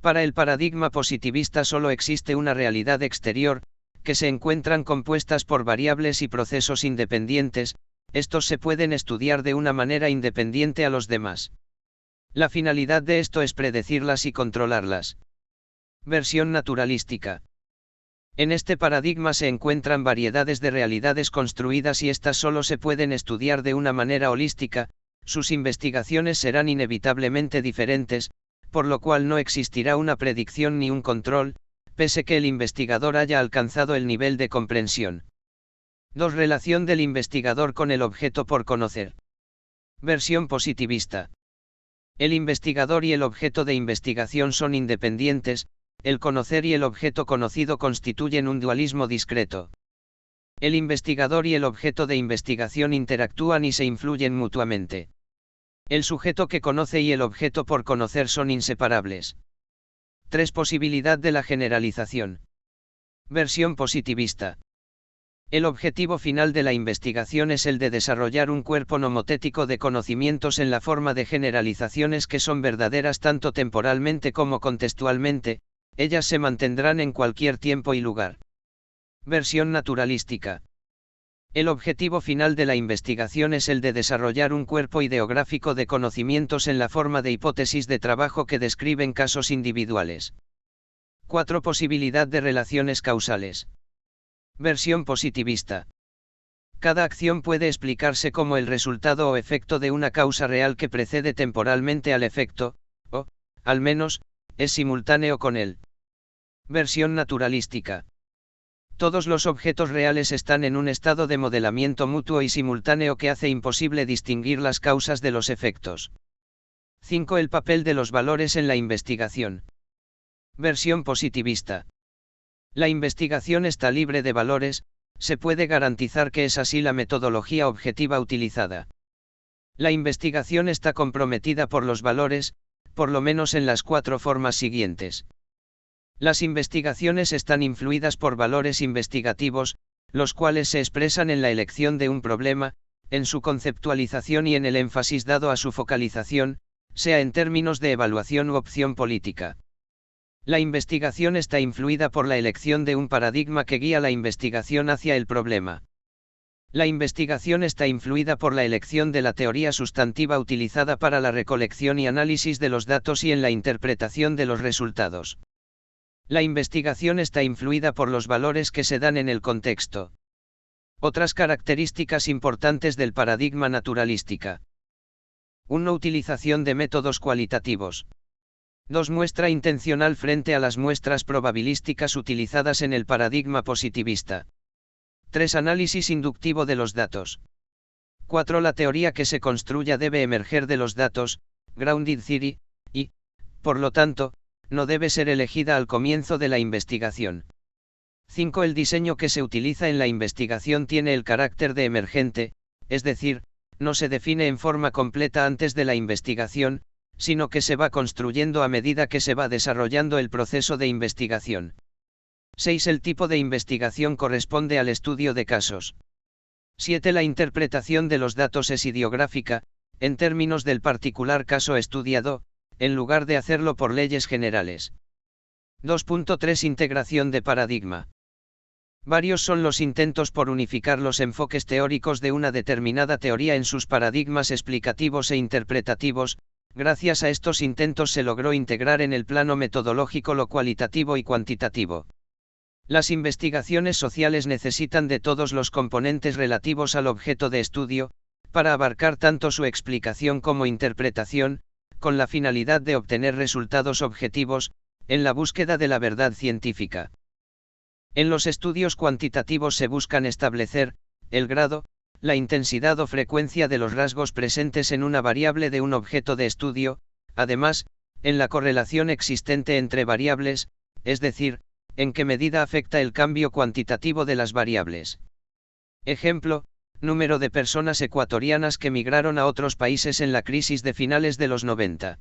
Para el paradigma positivista solo existe una realidad exterior, que se encuentran compuestas por variables y procesos independientes. Estos se pueden estudiar de una manera independiente a los demás. La finalidad de esto es predecirlas y controlarlas. Versión naturalística. En este paradigma se encuentran variedades de realidades construidas y estas solo se pueden estudiar de una manera holística, sus investigaciones serán inevitablemente diferentes, por lo cual no existirá una predicción ni un control, pese que el investigador haya alcanzado el nivel de comprensión. 2. Relación del investigador con el objeto por conocer. Versión positivista. El investigador y el objeto de investigación son independientes, el conocer y el objeto conocido constituyen un dualismo discreto. El investigador y el objeto de investigación interactúan y se influyen mutuamente. El sujeto que conoce y el objeto por conocer son inseparables. 3. Posibilidad de la generalización. Versión positivista. El objetivo final de la investigación es el de desarrollar un cuerpo nomotético de conocimientos en la forma de generalizaciones que son verdaderas tanto temporalmente como contextualmente, ellas se mantendrán en cualquier tiempo y lugar. Versión naturalística. El objetivo final de la investigación es el de desarrollar un cuerpo ideográfico de conocimientos en la forma de hipótesis de trabajo que describen casos individuales. 4. Posibilidad de relaciones causales. Versión positivista. Cada acción puede explicarse como el resultado o efecto de una causa real que precede temporalmente al efecto, o, al menos, es simultáneo con él. Versión naturalística. Todos los objetos reales están en un estado de modelamiento mutuo y simultáneo que hace imposible distinguir las causas de los efectos. 5. El papel de los valores en la investigación. Versión positivista. La investigación está libre de valores, se puede garantizar que es así la metodología objetiva utilizada. La investigación está comprometida por los valores, por lo menos en las 4 formas siguientes. Las investigaciones están influidas por valores investigativos, los cuales se expresan en la elección de un problema, en su conceptualización y en el énfasis dado a su focalización, sea en términos de evaluación u opción política. La investigación está influida por la elección de un paradigma que guía la investigación hacia el problema. La investigación está influida por la elección de la teoría sustantiva utilizada para la recolección y análisis de los datos y en la interpretación de los resultados. La investigación está influida por los valores que se dan en el contexto. Otras características importantes del paradigma naturalística. 1. Utilización de métodos cualitativos. 2. Muestra intencional frente a las muestras probabilísticas utilizadas en el paradigma positivista. 3. Análisis inductivo de los datos. 4. La teoría que se construya debe emerger de los datos, grounded theory, y, por lo tanto, no debe ser elegida al comienzo de la investigación. 5. El diseño que se utiliza en la investigación tiene el carácter de emergente, es decir, no se define en forma completa antes de la investigación, sino que se va construyendo a medida que se va desarrollando el proceso de investigación. 6. El tipo de investigación corresponde al estudio de casos. 7. La interpretación de los datos es ideográfica, en términos del particular caso estudiado, en lugar de hacerlo por leyes generales. 2.3. Integración de paradigma. Varios son los intentos por unificar los enfoques teóricos de una determinada teoría en sus paradigmas explicativos e interpretativos. Gracias a estos intentos se logró integrar en el plano metodológico lo cualitativo y cuantitativo. Las investigaciones sociales necesitan de todos los componentes relativos al objeto de estudio, para abarcar tanto su explicación como interpretación, con la finalidad de obtener resultados objetivos, en la búsqueda de la verdad científica. En los estudios cuantitativos se buscan establecer, el grado, la intensidad o frecuencia de los rasgos presentes en una variable de un objeto de estudio, además, en la correlación existente entre variables, es decir, en qué medida afecta el cambio cuantitativo de las variables. Ejemplo, número de personas ecuatorianas que migraron a otros países en la crisis de finales de los 90.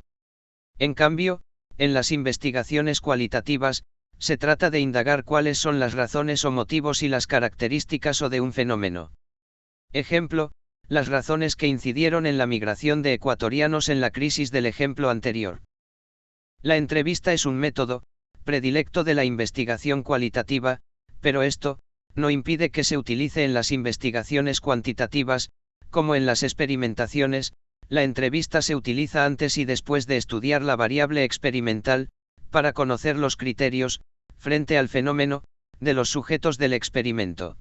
En cambio, en las investigaciones cualitativas, se trata de indagar cuáles son las razones o motivos y las características o de un fenómeno. Ejemplo, las razones que incidieron en la migración de ecuatorianos en la crisis del ejemplo anterior. La entrevista es un método predilecto de la investigación cualitativa, pero esto no impide que se utilice en las investigaciones cuantitativas, como en las experimentaciones. La entrevista se utiliza antes y después de estudiar la variable experimental, para conocer los criterios, frente al fenómeno, de los sujetos del experimento.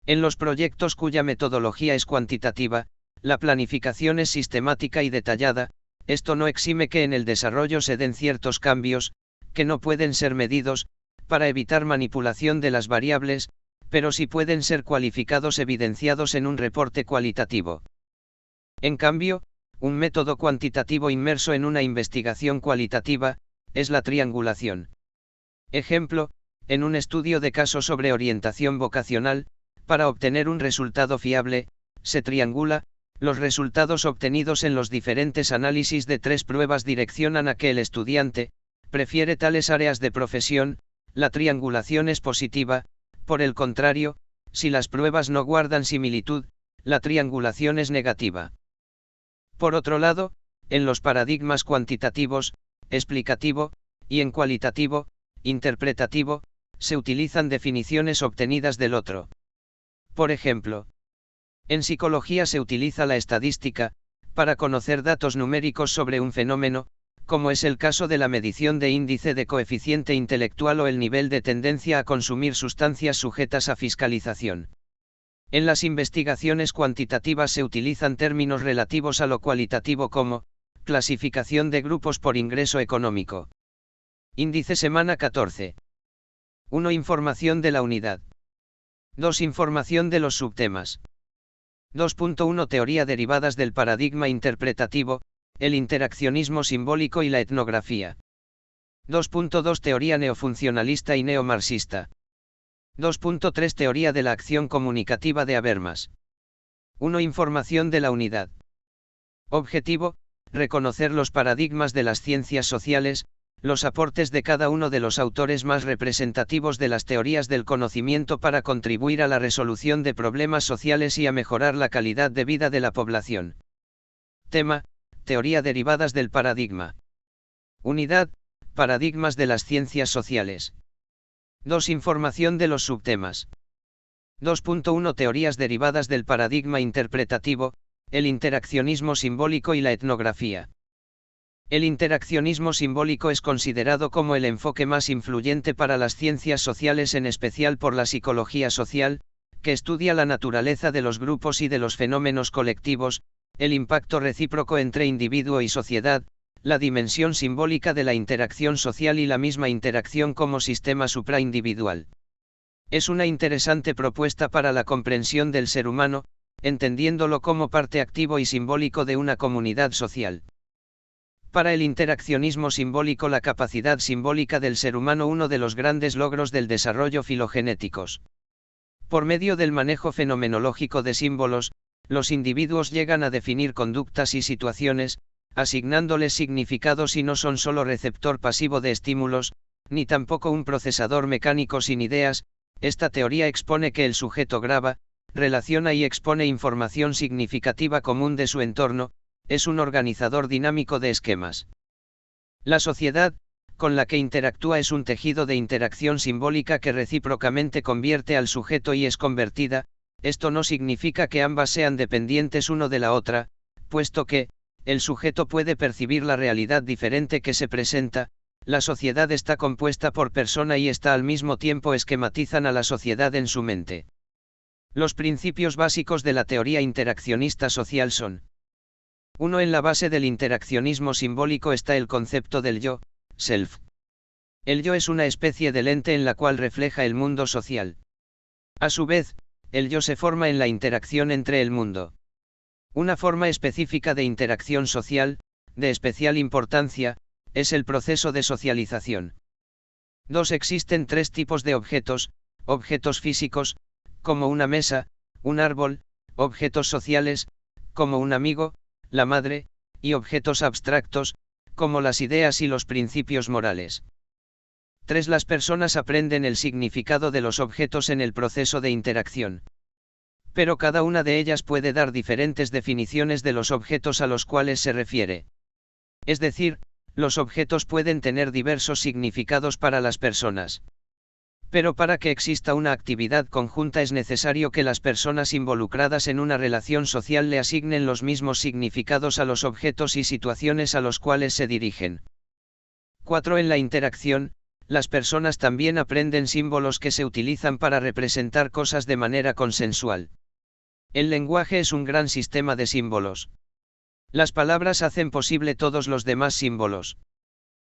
En los proyectos cuya metodología es cuantitativa, la planificación es sistemática y detallada. Esto no exime que en el desarrollo se den ciertos cambios, que no pueden ser medidos, para evitar manipulación de las variables, pero sí pueden ser cualificados evidenciados en un reporte cualitativo. En cambio, un método cuantitativo inmerso en una investigación cualitativa, es la triangulación. Ejemplo, en un estudio de caso sobre orientación vocacional, para obtener un resultado fiable, se triangula. Los resultados obtenidos en los diferentes análisis de 3 pruebas direccionan a que el estudiante prefiere tales áreas de profesión. La triangulación es positiva. Por el contrario, si las pruebas no guardan similitud, la triangulación es negativa. Por otro lado, en los paradigmas cuantitativos, explicativo, y en cualitativo, interpretativo, se utilizan definiciones obtenidas del otro. Por ejemplo, en psicología se utiliza la estadística, para conocer datos numéricos sobre un fenómeno, como es el caso de la medición de índice de coeficiente intelectual o el nivel de tendencia a consumir sustancias sujetas a fiscalización. En las investigaciones cuantitativas se utilizan términos relativos a lo cualitativo como, clasificación de grupos por ingreso económico. Índice semana 14. 1. Información de la unidad. 2. Información de los subtemas. 2.1 Teoría derivadas del paradigma interpretativo, el interaccionismo simbólico y la etnografía. 2.2 Teoría neofuncionalista y neomarxista. 2.3 Teoría de la acción comunicativa de Habermas. 1. Información de la unidad. Objetivo: reconocer los paradigmas de las ciencias sociales, los aportes de cada uno de los autores más representativos de las teorías del conocimiento para contribuir a la resolución de problemas sociales y a mejorar la calidad de vida de la población. Tema: teoría derivadas del paradigma. Unidad: paradigmas de las ciencias sociales. 2. Información de los subtemas. 2.1 Teorías derivadas del paradigma interpretativo, el interaccionismo simbólico y la etnografía. El interaccionismo simbólico es considerado como el enfoque más influyente para las ciencias sociales, en especial por la psicología social, que estudia la naturaleza de los grupos y de los fenómenos colectivos, el impacto recíproco entre individuo y sociedad, la dimensión simbólica de la interacción social y la misma interacción como sistema supraindividual. Es una interesante propuesta para la comprensión del ser humano, entendiéndolo como parte activo y simbólico de una comunidad social. Para el interaccionismo simbólico, la capacidad simbólica del ser humano, uno de los grandes logros del desarrollo filogenéticos. Por medio del manejo fenomenológico de símbolos, los individuos llegan a definir conductas y situaciones, asignándoles significados, y no son solo receptor pasivo de estímulos, ni tampoco un procesador mecánico sin ideas. Esta teoría expone que el sujeto graba, relaciona y expone información significativa común de su entorno, es un organizador dinámico de esquemas. La sociedad, con la que interactúa, es un tejido de interacción simbólica que recíprocamente convierte al sujeto y es convertida. Esto no significa que ambas sean dependientes uno de la otra, puesto que, el sujeto puede percibir la realidad diferente que se presenta. La sociedad está compuesta por persona y está al mismo tiempo esquematizan a la sociedad en su mente. Los principios básicos de la teoría interaccionista social son: 1. En la base del interaccionismo simbólico está el concepto del yo, self. El yo es una especie de lente en la cual refleja el mundo social. A su vez, el yo se forma en la interacción entre el mundo. Una forma específica de interacción social, de especial importancia, es el proceso de socialización. 2. Existen tres tipos de objetos: objetos físicos, como una mesa, un árbol; objetos sociales, como un amigo, la madre; y objetos abstractos, como las ideas y los principios morales. 3. Las personas aprenden el significado de los objetos en el proceso de interacción. Pero cada una de ellas puede dar diferentes definiciones de los objetos a los cuales se refiere. Es decir, los objetos pueden tener diversos significados para las personas. Pero para que exista una actividad conjunta es necesario que las personas involucradas en una relación social le asignen los mismos significados a los objetos y situaciones a los cuales se dirigen. 4. En la interacción, las personas también aprenden símbolos que se utilizan para representar cosas de manera consensual. El lenguaje es un gran sistema de símbolos. Las palabras hacen posible todos los demás símbolos.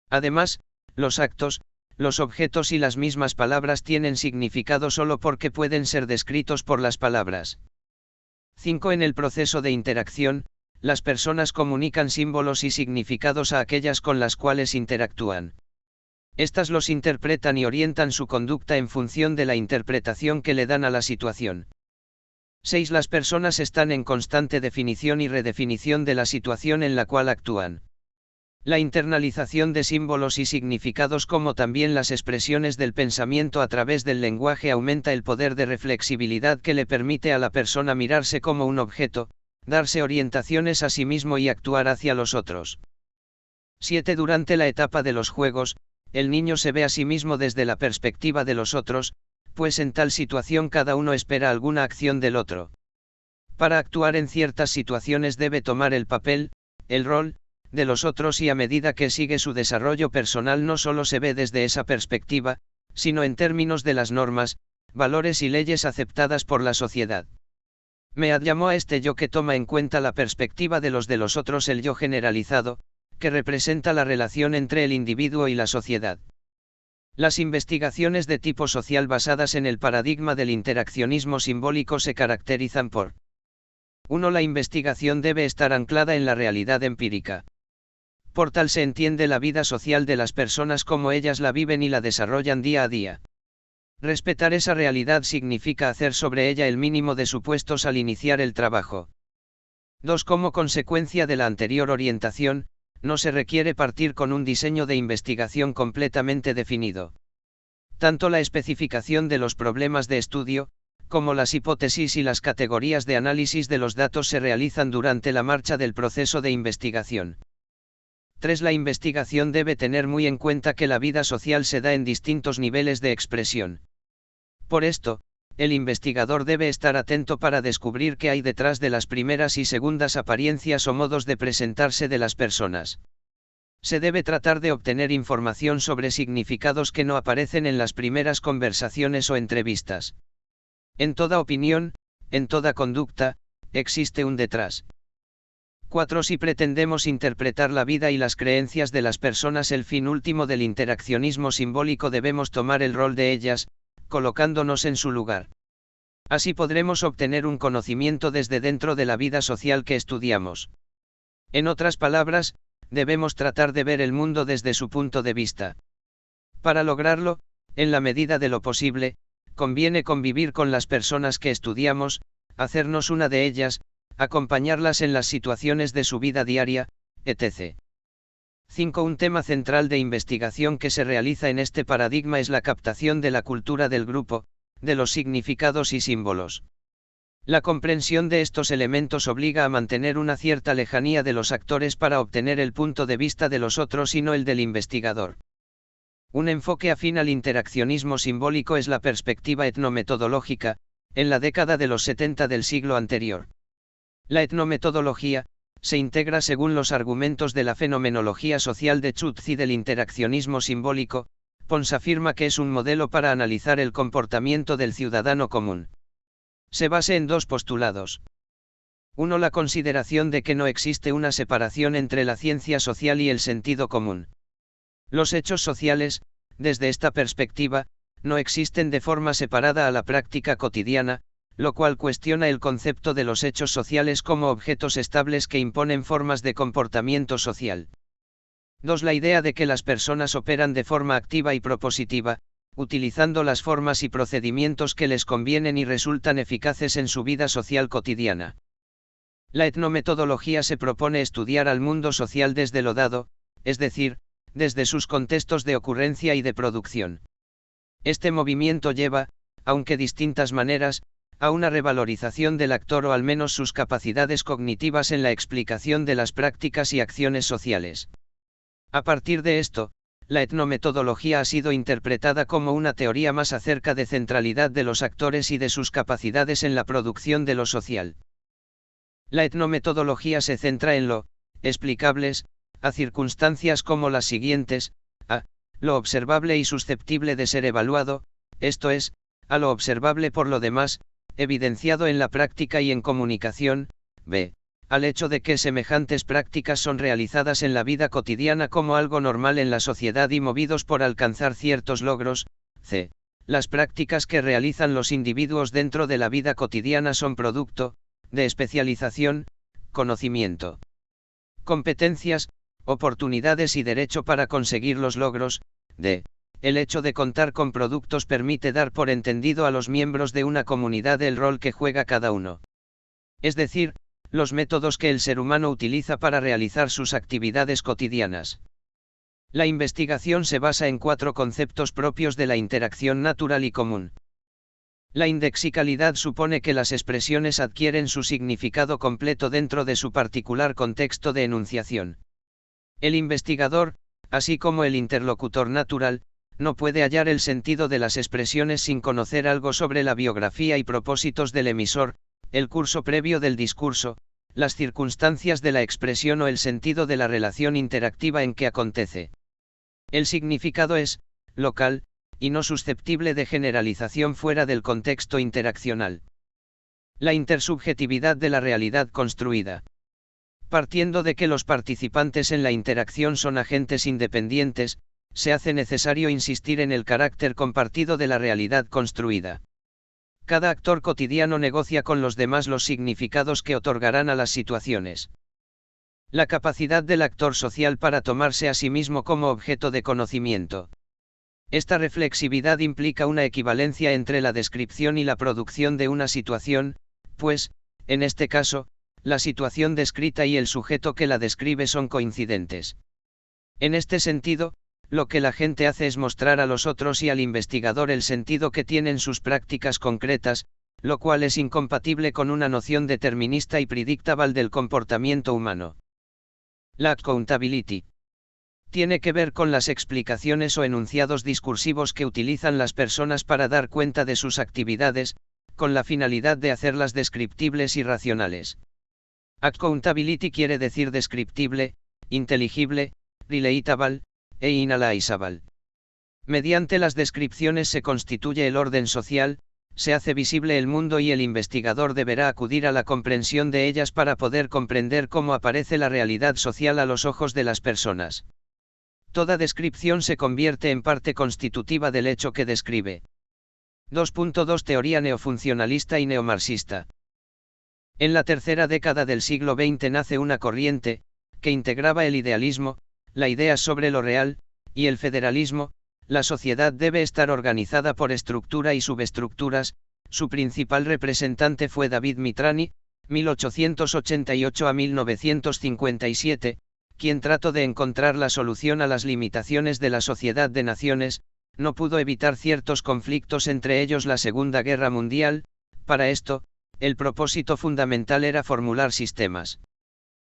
Además, los actos, los objetos y las mismas palabras tienen significado solo porque pueden ser descritos por las palabras. 5. En el proceso de interacción, las personas comunican símbolos y significados a aquellas con las cuales interactúan. Estas los interpretan y orientan su conducta en función de la interpretación que le dan a la situación. 6. Las personas están en constante definición y redefinición de la situación en la cual actúan. La internalización de símbolos y significados como también las expresiones del pensamiento a través del lenguaje aumenta el poder de reflexibilidad que le permite a la persona mirarse como un objeto, darse orientaciones a sí mismo y actuar hacia los otros. 7. Durante la etapa de los juegos, el niño se ve a sí mismo desde la perspectiva de los otros, pues en tal situación cada uno espera alguna acción del otro. Para actuar en ciertas situaciones debe tomar el papel, el rol, de los otros y a medida que sigue su desarrollo personal no solo se ve desde esa perspectiva, sino en términos de las normas, valores y leyes aceptadas por la sociedad. Mead llamó a este yo que toma en cuenta la perspectiva de los otros el yo generalizado, que representa la relación entre el individuo y la sociedad. Las investigaciones de tipo social basadas en el paradigma del interaccionismo simbólico se caracterizan por 1. La investigación debe estar anclada en la realidad empírica. Por tal se entiende la vida social de las personas como ellas la viven y la desarrollan día a día. Respetar esa realidad significa hacer sobre ella el mínimo de supuestos al iniciar el trabajo. 2. Como consecuencia de la anterior orientación, no se requiere partir con un diseño de investigación completamente definido. Tanto la especificación de los problemas de estudio, como las hipótesis y las categorías de análisis de los datos se realizan durante la marcha del proceso de investigación. 3. La investigación debe tener muy en cuenta que la vida social se da en distintos niveles de expresión. Por esto, el investigador debe estar atento para descubrir qué hay detrás de las primeras y segundas apariencias o modos de presentarse de las personas. Se debe tratar de obtener información sobre significados que no aparecen en las primeras conversaciones o entrevistas. En toda opinión, en toda conducta, existe un detrás. 4. Si pretendemos interpretar la vida y las creencias de las personas, el fin último del interaccionismo simbólico, debemos tomar el rol de ellas, colocándonos en su lugar. Así podremos obtener un conocimiento desde dentro de la vida social que estudiamos. En otras palabras, debemos tratar de ver el mundo desde su punto de vista. Para lograrlo, en la medida de lo posible, conviene convivir con las personas que estudiamos, hacernos una de ellas, acompañarlas en las situaciones de su vida diaria, etc. 5. Un tema central de investigación que se realiza en este paradigma es la captación de la cultura del grupo, de los significados y símbolos. La comprensión de estos elementos obliga a mantener una cierta lejanía de los actores para obtener el punto de vista de los otros y no el del investigador. Un enfoque afín al interaccionismo simbólico es la perspectiva etnometodológica, en la década de los 70 del siglo anterior. La etnometodología se integra según los argumentos de la fenomenología social de Chudz y del interaccionismo simbólico. Pons afirma que es un modelo para analizar el comportamiento del ciudadano común. Se basa en dos postulados. 1. La consideración de que no existe una separación entre la ciencia social y el sentido común. Los hechos sociales, desde esta perspectiva, no existen de forma separada a la práctica cotidiana, lo cual cuestiona el concepto de los hechos sociales como objetos estables que imponen formas de comportamiento social. 2. La idea de que las personas operan de forma activa y propositiva, utilizando las formas y procedimientos que les convienen y resultan eficaces en su vida social cotidiana. La etnometodología se propone estudiar al mundo social desde lo dado, es decir, desde sus contextos de ocurrencia y de producción. Este movimiento lleva, aunque distintas maneras, a una revalorización del actor o al menos sus capacidades cognitivas en la explicación de las prácticas y acciones sociales. A partir de esto, la etnometodología ha sido interpretada como una teoría más acerca de centralidad de los actores y de sus capacidades en la producción de lo social. La etnometodología se centra en lo explicables, a circunstancias como las siguientes: a. Lo observable y susceptible de ser evaluado, esto es, a lo observable por lo demás, evidenciado en la práctica y en comunicación; b. Al hecho de que semejantes prácticas son realizadas en la vida cotidiana como algo normal en la sociedad y movidos por alcanzar ciertos logros; c. Las prácticas que realizan los individuos dentro de la vida cotidiana son producto de especialización, conocimiento, competencias, oportunidades y derecho para conseguir los logros. d. El hecho de contar con productos permite dar por entendido a los miembros de una comunidad el rol que juega cada uno. Es decir, los métodos que el ser humano utiliza para realizar sus actividades cotidianas. La investigación se basa en 4 conceptos propios de la interacción natural y común. La indexicalidad supone que las expresiones adquieren su significado completo dentro de su particular contexto de enunciación. El investigador, así como el interlocutor natural, no puede hallar el sentido de las expresiones sin conocer algo sobre la biografía y propósitos del emisor, el curso previo del discurso, las circunstancias de la expresión o el sentido de la relación interactiva en que acontece. El significado es local, y no susceptible de generalización fuera del contexto interaccional. La intersubjetividad de la realidad construida. Partiendo de que los participantes en la interacción son agentes independientes, se hace necesario insistir en el carácter compartido de la realidad construida. Cada actor cotidiano negocia con los demás los significados que otorgarán a las situaciones. La capacidad del actor social para tomarse a sí mismo como objeto de conocimiento. Esta reflexividad implica una equivalencia entre la descripción y la producción de una situación, pues, en este caso, la situación descrita y el sujeto que la describe son coincidentes. En este sentido, lo que la gente hace es mostrar a los otros y al investigador el sentido que tienen sus prácticas concretas, lo cual es incompatible con una noción determinista y predictable del comportamiento humano. La accountability tiene que ver con las explicaciones o enunciados discursivos que utilizan las personas para dar cuenta de sus actividades, con la finalidad de hacerlas descriptibles y racionales. Accountability quiere decir descriptible, inteligible, relatable, e inalienable. Mediante las descripciones se constituye el orden social, se hace visible el mundo y el investigador deberá acudir a la comprensión de ellas para poder comprender cómo aparece la realidad social a los ojos de las personas. Toda descripción se convierte en parte constitutiva del hecho que describe. 2.2 Teoría neofuncionalista y neomarxista. En la tercera década del siglo XX nace una corriente, que integraba el idealismo, la idea sobre lo real, y el federalismo. La sociedad debe estar organizada por estructura y subestructuras. Su principal representante fue David Mitrani, 1888 a 1957, quien trató de encontrar la solución a las limitaciones de la sociedad de naciones. No pudo evitar ciertos conflictos, entre ellos la Segunda Guerra Mundial. Para esto, el propósito fundamental era formular sistemas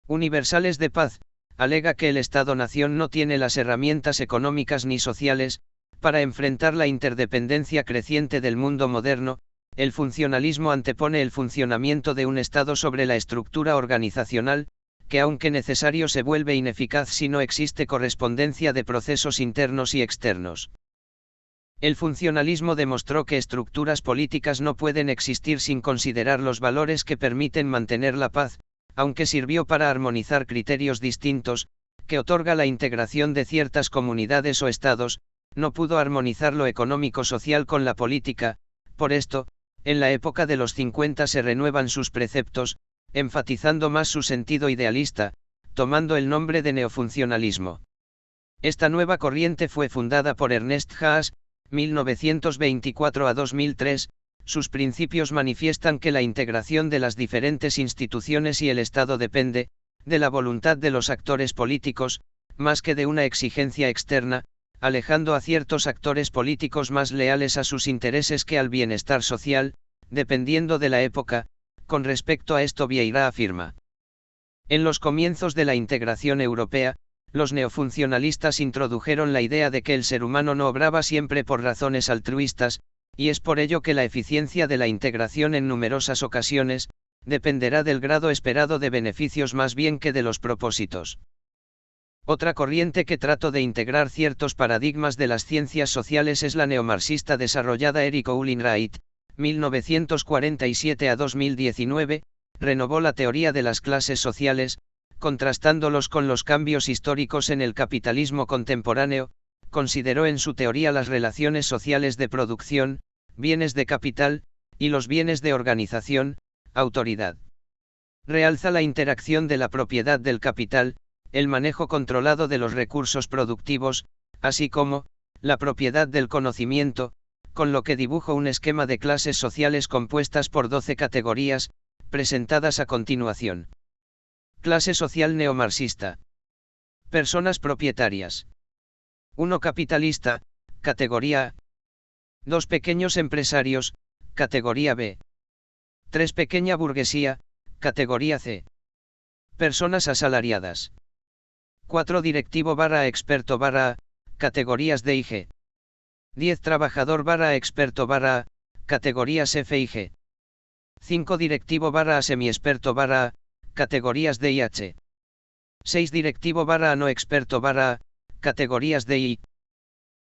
universales de paz. Alega que el Estado-nación no tiene las herramientas económicas ni sociales para enfrentar la interdependencia creciente del mundo moderno. El funcionalismo antepone el funcionamiento de un Estado sobre la estructura organizacional, que aunque necesario se vuelve ineficaz si no existe correspondencia de procesos internos y externos. El funcionalismo demostró que estructuras políticas no pueden existir sin considerar los valores que permiten mantener la paz, aunque sirvió para armonizar criterios distintos, que otorga la integración de ciertas comunidades o estados, no pudo armonizar lo económico-social con la política. Por esto, en la época de los 50 se renuevan sus preceptos, enfatizando más su sentido idealista, tomando el nombre de neofuncionalismo. Esta nueva corriente fue fundada por Ernest Haas, 1924 a 2003, sus principios manifiestan que la integración de las diferentes instituciones y el Estado depende, de la voluntad de los actores políticos, más que de una exigencia externa, alejando a ciertos actores políticos más leales a sus intereses que al bienestar social, dependiendo de la época. Con respecto a esto Vieira afirma: en los comienzos de la integración europea, los neofuncionalistas introdujeron la idea de que el ser humano no obraba siempre por razones altruistas, y es por ello que la eficiencia de la integración en numerosas ocasiones, dependerá del grado esperado de beneficios más bien que de los propósitos. Otra corriente que trató de integrar ciertos paradigmas de las ciencias sociales es la neomarxista desarrollada Erik Olin-Wright, 1947 a 2019, renovó la teoría de las clases sociales, contrastándolos con los cambios históricos en el capitalismo contemporáneo. Consideró en su teoría las relaciones sociales de producción, bienes de capital, y los bienes de organización, autoridad. Realza la interacción de la propiedad del capital, el manejo controlado de los recursos productivos, así como la propiedad del conocimiento, con lo que dibujo un esquema de clases sociales compuestas por 12 categorías, presentadas a continuación. Clase social neomarxista. Personas propietarias. 1 capitalista, categoría A. 2 pequeños empresarios, categoría B. 3 pequeña burguesía, categoría C. Personas asalariadas. 4 directivo / experto /A, categorías D y G. 10 trabajador / experto /A, categorías F y G. 5 directivo / semiexperto /A, categorías D y H. 6 directivo / no experto /A, categorías D y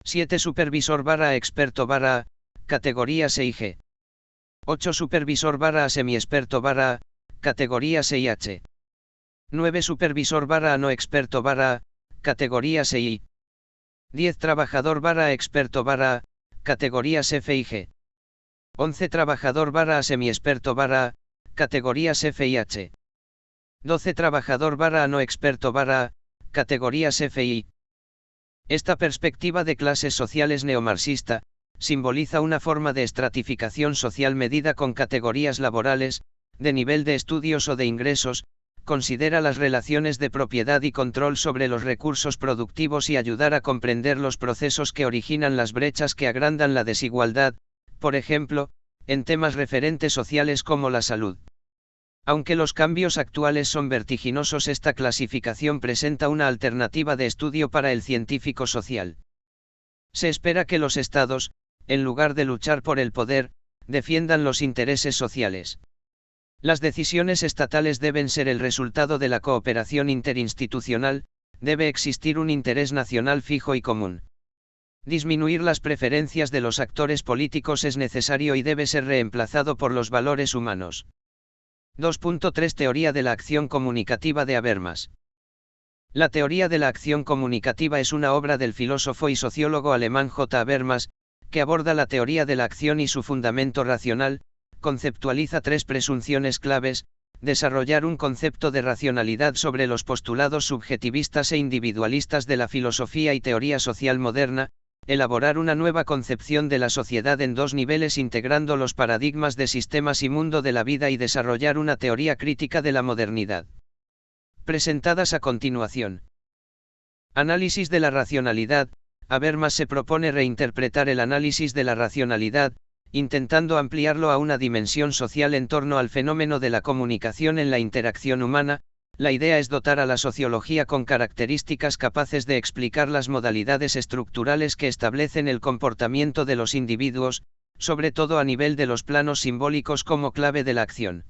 7 supervisor / experto /A, categorías E y G. 8 supervisor / semiexperto /A, categorías E y H. 9 supervisor / no experto /A, categorías E y 10 trabajador / experto /A, categorías F y G. 11 trabajador / semiexperto /A, categorías F y H. 12 trabajador / no experto /A, categorías F y. Esta perspectiva de clases sociales neomarxista, simboliza una forma de estratificación social medida con categorías laborales, de nivel de estudios o de ingresos, considera las relaciones de propiedad y control sobre los recursos productivos y ayudar a comprender los procesos que originan las brechas que agrandan la desigualdad, por ejemplo, en temas referentes sociales como la salud. Aunque los cambios actuales son vertiginosos, esta clasificación presenta una alternativa de estudio para el científico social. Se espera que los estados, en lugar de luchar por el poder, defiendan los intereses sociales. Las decisiones estatales deben ser el resultado de la cooperación interinstitucional, debe existir un interés nacional fijo y común. Disminuir las preferencias de los actores políticos es necesario y debe ser reemplazado por los valores humanos. 2.3 Teoría de la acción comunicativa de Habermas. La teoría de la acción comunicativa es una obra del filósofo y sociólogo alemán J. Habermas, que aborda la teoría de la acción y su fundamento racional, conceptualiza 3 presunciones claves: desarrollar un concepto de racionalidad sobre los postulados subjetivistas e individualistas de la filosofía y teoría social moderna, elaborar una nueva concepción de la sociedad en 2 niveles integrando los paradigmas de sistemas y mundo de la vida y desarrollar una teoría crítica de la modernidad. Presentadas a continuación. Análisis de la racionalidad. Habermas se propone reinterpretar el análisis de la racionalidad, intentando ampliarlo a una dimensión social en torno al fenómeno de la comunicación en la interacción humana. La idea es dotar a la sociología con características capaces de explicar las modalidades estructurales que establecen el comportamiento de los individuos, sobre todo a nivel de los planos simbólicos como clave de la acción.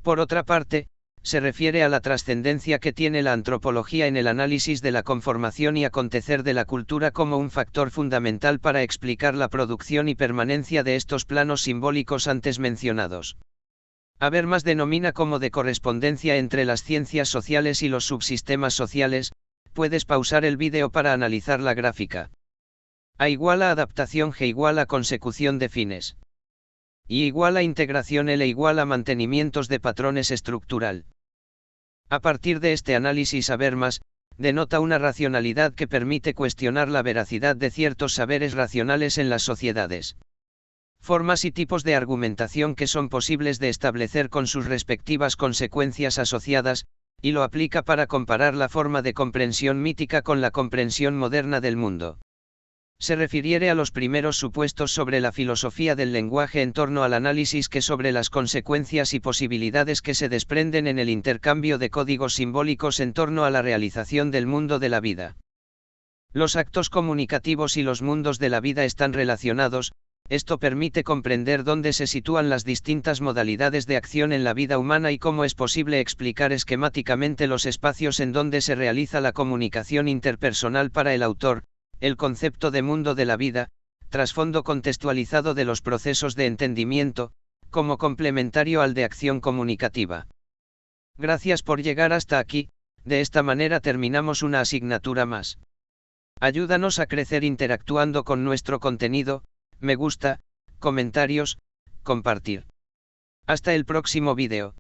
Por otra parte, se refiere a la trascendencia que tiene la antropología en el análisis de la conformación y acontecer de la cultura como un factor fundamental para explicar la producción y permanencia de estos planos simbólicos antes mencionados. Habermas denomina como de correspondencia entre las ciencias sociales y los subsistemas sociales. Puedes pausar el vídeo para analizar la gráfica. A igual a adaptación, G igual a consecución de fines. Y igual a integración, L igual a mantenimientos de patrones estructural. A partir de este análisis, Habermas denota una racionalidad que permite cuestionar la veracidad de ciertos saberes racionales en las sociedades. Formas y tipos de argumentación que son posibles de establecer con sus respectivas consecuencias asociadas, y lo aplica para comparar la forma de comprensión mítica con la comprensión moderna del mundo. Se refiere a los primeros supuestos sobre la filosofía del lenguaje en torno al análisis que sobre las consecuencias y posibilidades que se desprenden en el intercambio de códigos simbólicos en torno a la realización del mundo de la vida. Los actos comunicativos y los mundos de la vida están relacionados. Esto permite comprender dónde se sitúan las distintas modalidades de acción en la vida humana y cómo es posible explicar esquemáticamente los espacios en donde se realiza la comunicación interpersonal para el autor. El concepto de mundo de la vida, trasfondo contextualizado de los procesos de entendimiento, como complementario al de acción comunicativa. Gracias por llegar hasta aquí. De esta manera terminamos una asignatura más. Ayúdanos a crecer interactuando con nuestro contenido. Me gusta, comentarios, compartir. Hasta el próximo vídeo.